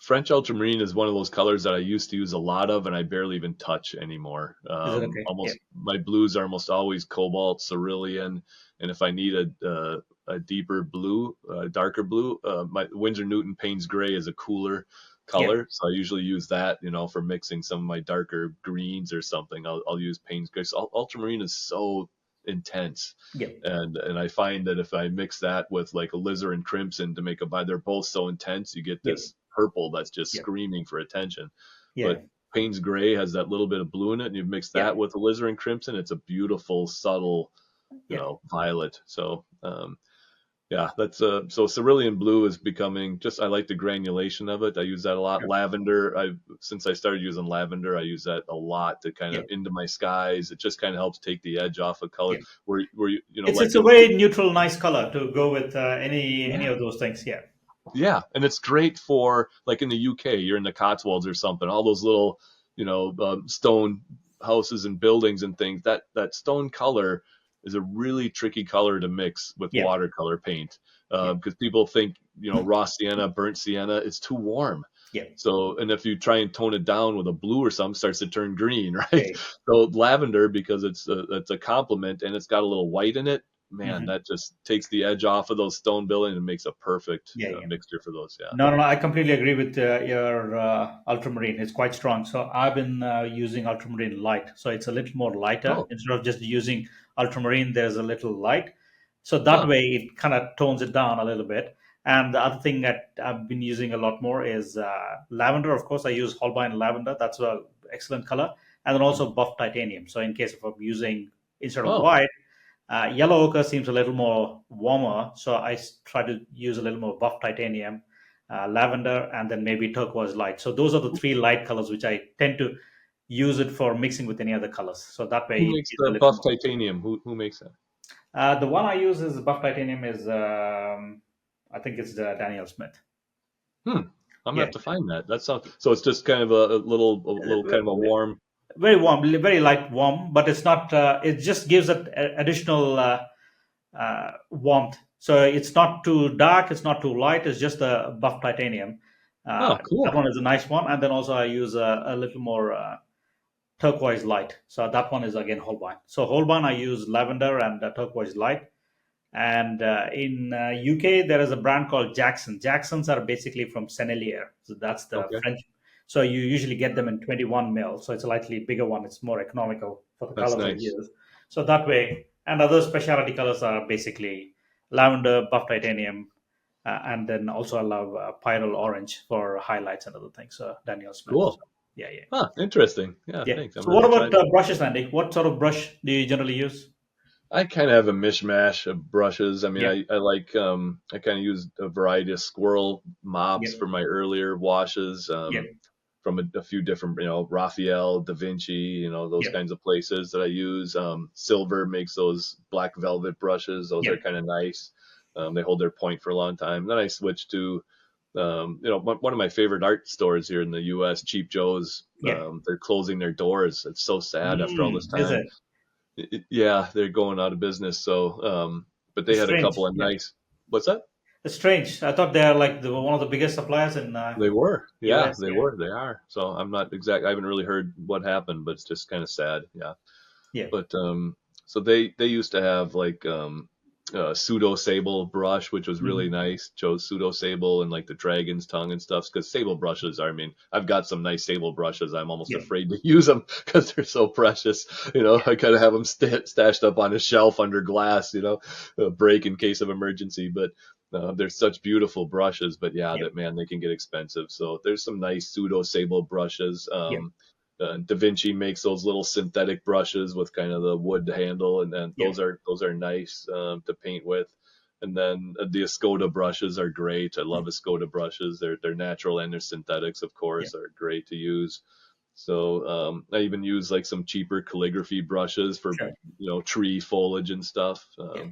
French ultramarine is one of those colors that I used to use a lot of, and I barely even touch anymore. Is it okay? Yeah. Almost my blues are almost always cobalt, cerulean, and if I need a deeper blue, darker blue, my Winsor Newton Payne's Gray is a cooler Yeah. color, so I usually use that, for mixing some of my darker greens or something. I'll use Payne's Gray. So ultramarine is so intense, Yeah. and I find that if I mix that with like alizarin crimson to make a they're both so intense, you get Yeah. this purple that's just Yeah. screaming for attention. Yeah. But Payne's Gray has that little bit of blue in it, and you mix Yeah. that with alizarin crimson, it's a beautiful, subtle, Yeah. violet. So yeah, that's so cerulean blue is becoming just. I like the granulation of it. I use that a lot. Sure. Lavender. I Since I started using lavender, I use that a lot to kind Yeah. of into my skies. It just kind of helps take the edge off of color. Yeah. Where like It's a very neutral, nice color to go with any yeah, of those things. Yeah. yeah, and it's great for like in the UK, you're in the Cotswolds or something. All those little, stone houses and buildings and things. That stone color is a really tricky color to mix with Yeah. watercolor paint Yeah. because people think raw sienna, burnt sienna, it's too warm. Yeah. So, and if you try and tone it down with a blue or something, it starts to turn green, right? Yeah. So lavender, because it's a complement and it's got a little white in it, man, Hmm. that just takes the edge off of those stone buildings and makes a perfect Yeah. Yeah. mixture for those. Yeah. No, no, no, I completely agree with your ultramarine. It's quite strong. So I've been using ultramarine light. So it's a little more lighter. Oh, Instead of just using ultramarine, there's a little light. So that huh. way it kind of tones it down a little bit. And the other thing that I've been using a lot more is lavender. Of course, I use Holbein lavender. That's a excellent color. And then also Mhm. buff titanium. So in case of I'm using instead of Oh, white, yellow ochre seems a little more warmer, so try to use a little more buff titanium, lavender, and then maybe turquoise light. So those are the three light colors which I tend to use it for mixing with any other colors. So that way who it makes gives a the little buff more. titanium? Who makes that? The one I use is buff titanium is I think it's the Daniel Smith. Hmm. I'm gonna Yeah, have to find that. That sounds so. It's just kind of a little kind of a warm. very warm, very light warm, but it's not. It just gives it additional warmth. So it's not too dark, it's not too light. It's just a buff titanium. Oh, That cool. one is a nice one, and then also I use a little more turquoise light. So that one is again Holbein. So Holbein I use lavender and turquoise light. And in UK there is a brand called Jackson. Jacksons are basically from Sennelier, so that's the Okay, French. So you usually get them in 21 mil, so it's a slightly bigger one. It's more economical for the that's colors I nice. use. So that way, and other specialty colors are basically lavender, buff titanium, and then also I love pyrrole orange for highlights and other things. So Daniel Smith. So, Cool. yeah, yeah, Huh. Interesting. Yeah. yeah. Thanks. I'm So gonna what have to try about that. brushes, Andy? What sort of brush do you generally use? I kind of have a mishmash of brushes. I mean, Yeah, I like I kind of use a variety of squirrel yeah, mops for my earlier washes. yeah, from a few different, Raphael, DaVinci, those Yeah. kinds of places that I use. Silver makes those black velvet brushes. Those Yeah. are kind of nice. They hold their point for a long time. Then I switched to, one of my favorite art stores here in the U.S., Cheap Joe's. Yeah. They're closing their doors. It's so sad after all this Is time. it? Yeah, they're going out of business. So, but they It's had a strange. couple of Yeah. nice. What's that? It's strange. I thought they are like one of the biggest suppliers in They were, yeah, US. they Yeah. were, they are. So I'm not exact. I haven't really heard what happened, but it's just kind of sad. Yeah. Yeah. But so they used to have like pseudo sable brush, which was really Mhm. nice. Chose pseudo sable and like the dragon's tongue and stuff, because sable brushes are, I mean, I've got some nice sable brushes. I'm almost Yeah. afraid to use them because they're so precious. Yeah. I kind of have them stashed up on a shelf under glass, break in case of emergency. But they're such beautiful brushes. But yeah, Yeah. that man, they can get expensive. So there's some nice pseudo sable brushes. Yeah. DaVinci makes those little synthetic brushes with kind of the wood handle, and then Yeah. those are nice to paint with. And then the Escoda brushes are great. I love Escoda brushes. They're natural and they're synthetics, of Yeah. course, are great to use. So I even use like some cheaper calligraphy brushes for Sure. tree foliage and stuff. Yeah.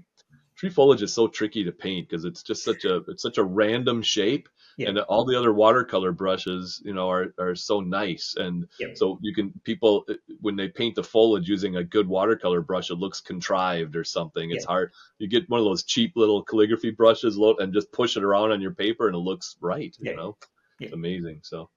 Tree foliage is so tricky to paint because it's just such a random shape, Yeah. and all the other watercolor brushes are so nice. And Yeah. so people, when they paint the foliage using a good watercolor brush, it looks contrived or something. Yeah. It's hard. You get one of those cheap little calligraphy brushes and just push it around on your paper and it looks right. Yeah. Yeah. It's amazing. So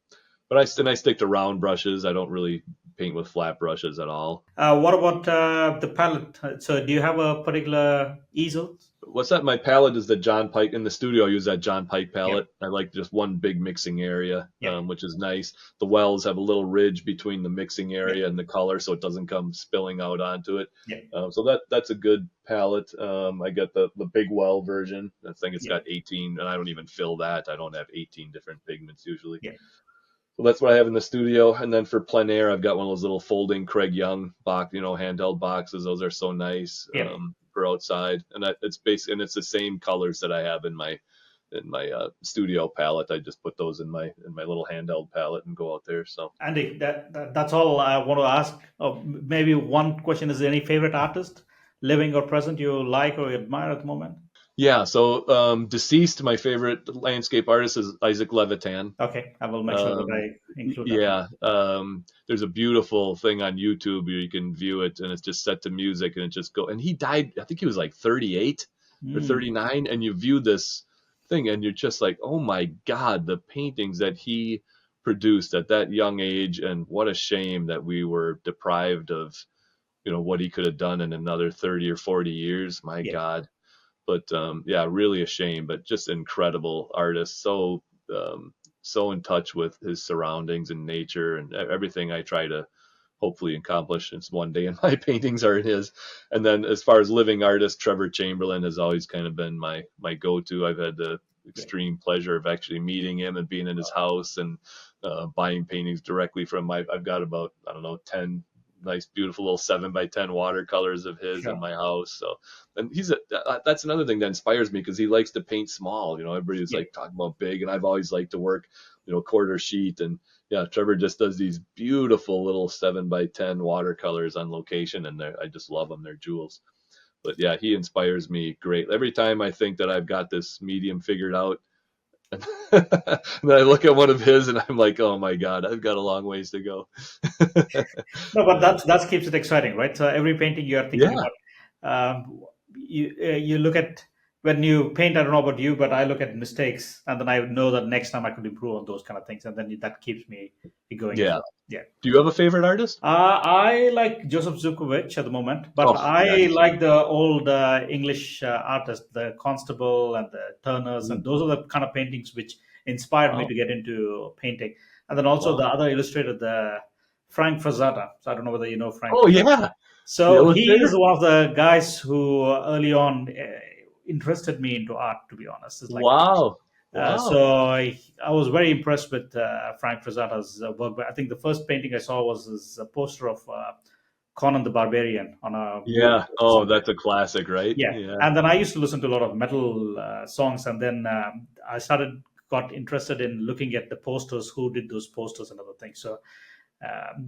but I stick to round brushes. I don't really paint with flat brushes at all. What about the palette? So, do you have a particular easel? What's that? My palette is the John Pike. In the studio, I use that John Pike Yeah. palette. I like just one big mixing area, Yeah. which is nice. The wells have a little ridge between the mixing Yeah. area and the color, so it doesn't come spilling out onto it. Yeah. So that's a good palette. I got the big well version. I think it's Yeah. got 18, and I don't even fill that. I don't have 18 different pigments usually. Yeah. So that's what I have in the studio. And then for plein air, I've got one of those little folding Craig Young box, handheld boxes. Those are so nice Yeah. for outside. And it's the same colors that I have in my studio palette. I just put those in my little handheld palette and go out there. So Andy, that's all I want to ask. Maybe one question is: any favorite artist, living or present, you like or admire at the moment? yeah. So deceased, my favorite landscape artist is Isaac Levitan. Okay, I will make sure that Um, I include that one. yeah, there's a beautiful thing on YouTube where you can view it, and it's just set to music, and it just go. And he died, I think he was like 38 or Mm. 39, and you view this thing, and you're just like, oh my God, the paintings that he produced at that young age, and what a shame that we were deprived of, what he could have done in another 30 or 40 years. My Yeah. God. But yeah, really a shame, but just incredible artist. So in touch with his surroundings and nature and everything I try to hopefully accomplish. It's one day, and my paintings are in his. And then as far as living artist, Trevor Chamberlain has always kind of been my go-to. I've had the Yeah. extreme pleasure of actually meeting him and being in his house and buying paintings directly from I've got about, I don't know, 10 nice, beautiful little 7x10 watercolors of his in Sure. my house. So, and that's another thing that inspires me because he likes to paint small. Everybody's Yeah. like talking about big, and I've always liked to work, quarter sheet. And yeah, Trevor just does these beautiful little 7x10 watercolors on location, and I just love them. They're jewels. But yeah, he inspires me great. Every time I think that I've got this medium figured out, and then I look at one of his and I'm like, oh my God, I've got a long ways to go. No, but Yeah. that keeps it exciting, right? So every painting you are thinking Yeah. about, you look at when you paint. I don't know about you, but I look at mistakes, and then I know that next time I could improve on those kind of things, and then that keeps me going as Yeah. well. Yeah. Do you have a favorite artist? I like Joseph Zukovich at the moment, but Oh, yeah, I he's like the old English artists, the Constable and the Turners, and mm, those are the kind of paintings which inspired me wow. to get into painting. And then also the Wow. other illustrator, the Frank Frazetta. So I don't know whether you know Frank Oh Frazetta. yeah. The So he is illustrator? one of the guys who early on interested me into art. To be honest, it's like Wow. Wow. so I was very impressed with Frank Frazzetta's work. But I think the first painting I saw was his poster of Conan the Barbarian on a movie Yeah. poster Oh, somewhere. that's a classic, right? Yeah, Yeah. and then I used to listen to a lot of metal songs, and then I started got interested in looking at the posters, who did those posters and other things. So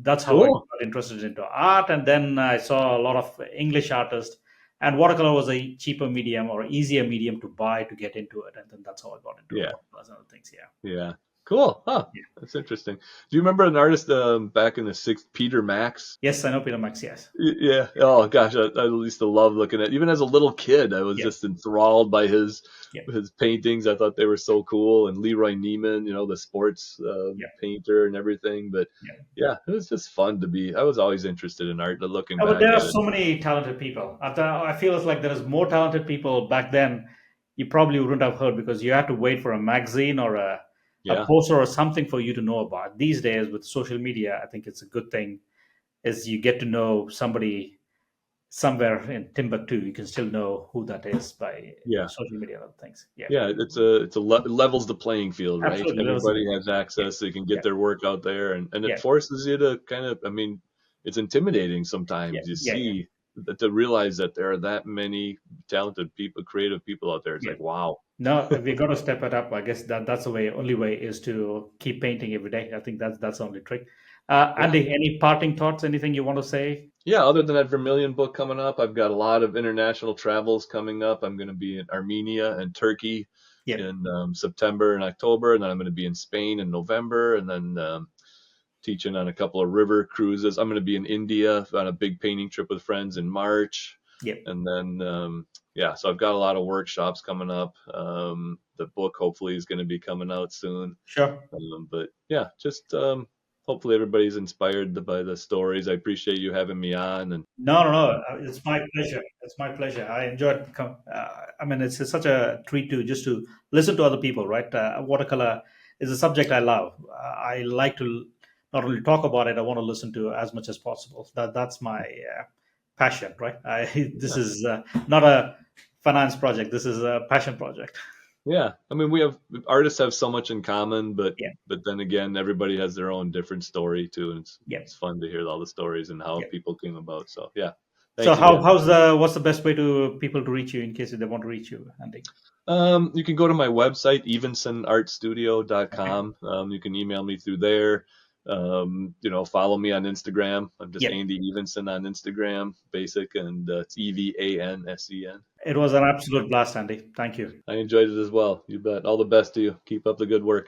that's how I Cool. got interested into art. And then I saw a lot of English artists, and watercolor was a cheaper medium or easier medium to buy to get into it. And then that's how I got into Yeah. watercolors and other things. Yeah. Yeah. Cool. Huh. Yeah. That's interesting. Do you remember an artist back in the '60s, Peter Max? Yes, I know Peter Max. Yes. Yeah. Oh gosh, I used to love looking at. Even as a little kid, I was Yeah. just enthralled by Yeah. his paintings. I thought they were so cool. And Leroy Neiman, the sports Yeah. painter and everything. But Yeah. yeah, it was just fun to be. I was always interested in art. But looking But back there are at it, so many talented people. I feel it's like there is more talented people back then. You probably wouldn't have heard because you had to wait for a magazine or a yeah, poster or something for you to know about. These days with social media, I think it's a good thing is you get to know somebody somewhere in Timbuktu. You can still know who that is by yeah. social media and other things. Yeah, Yeah, it levels the playing field, right? absolutely. That was Everybody has yeah, access, they can yeah, get their work out there, and it yeah, forces you to kind of, I mean, it's intimidating yeah, sometimes. You yeah, yeah, see that to realize that there are that many talented people, creative people out there. It's yeah. like, wow. No, we got to step it up. I guess that's the way. Only way is to keep painting every day. I think that's the only trick. Yeah. Andy, any parting thoughts? Anything you want to say? Yeah, other than that Vermilion book coming up, I've got a lot of international travels coming up. I'm going to be in Armenia and Turkey Yeah, in September and October, and then I'm going to be in Spain in November, and then teaching on a couple of river cruises. I'm going to be in India on a big painting trip with friends in March. yeah, And then, yeah, so I've got a lot of workshops coming up. The book hopefully is going to be coming out soon. sure. But yeah, just hopefully everybody's inspired by the stories. I appreciate you having me on. And No, no, no. It's my pleasure. It's my pleasure. I enjoyed. I mean, it's such a treat to just to listen to other people. Right, watercolor is a subject I love. I like to not only talk about it. I want to listen to as much as possible. That's my passion. Right. This yeah, is not a finance project. This is a passion project. yeah, I mean, artists have so much in common, but Yeah. then again, everybody has their own different story too, and Yeah. it's fun to hear all the stories and how Yeah. people came about. So yeah, So thanks again. what's the best way to people to reach you in case they want to reach you, Andy? You can go to my website, Okay. evansenartstudio.com. You can email me through there. Follow me on Instagram. I'm just Yeah. Andy Evansen on Instagram, basic, and it's EVANSEN. It was an absolute blast, Andy. Thank you. I enjoyed it as well. You bet. All the best to you. Keep up the good work.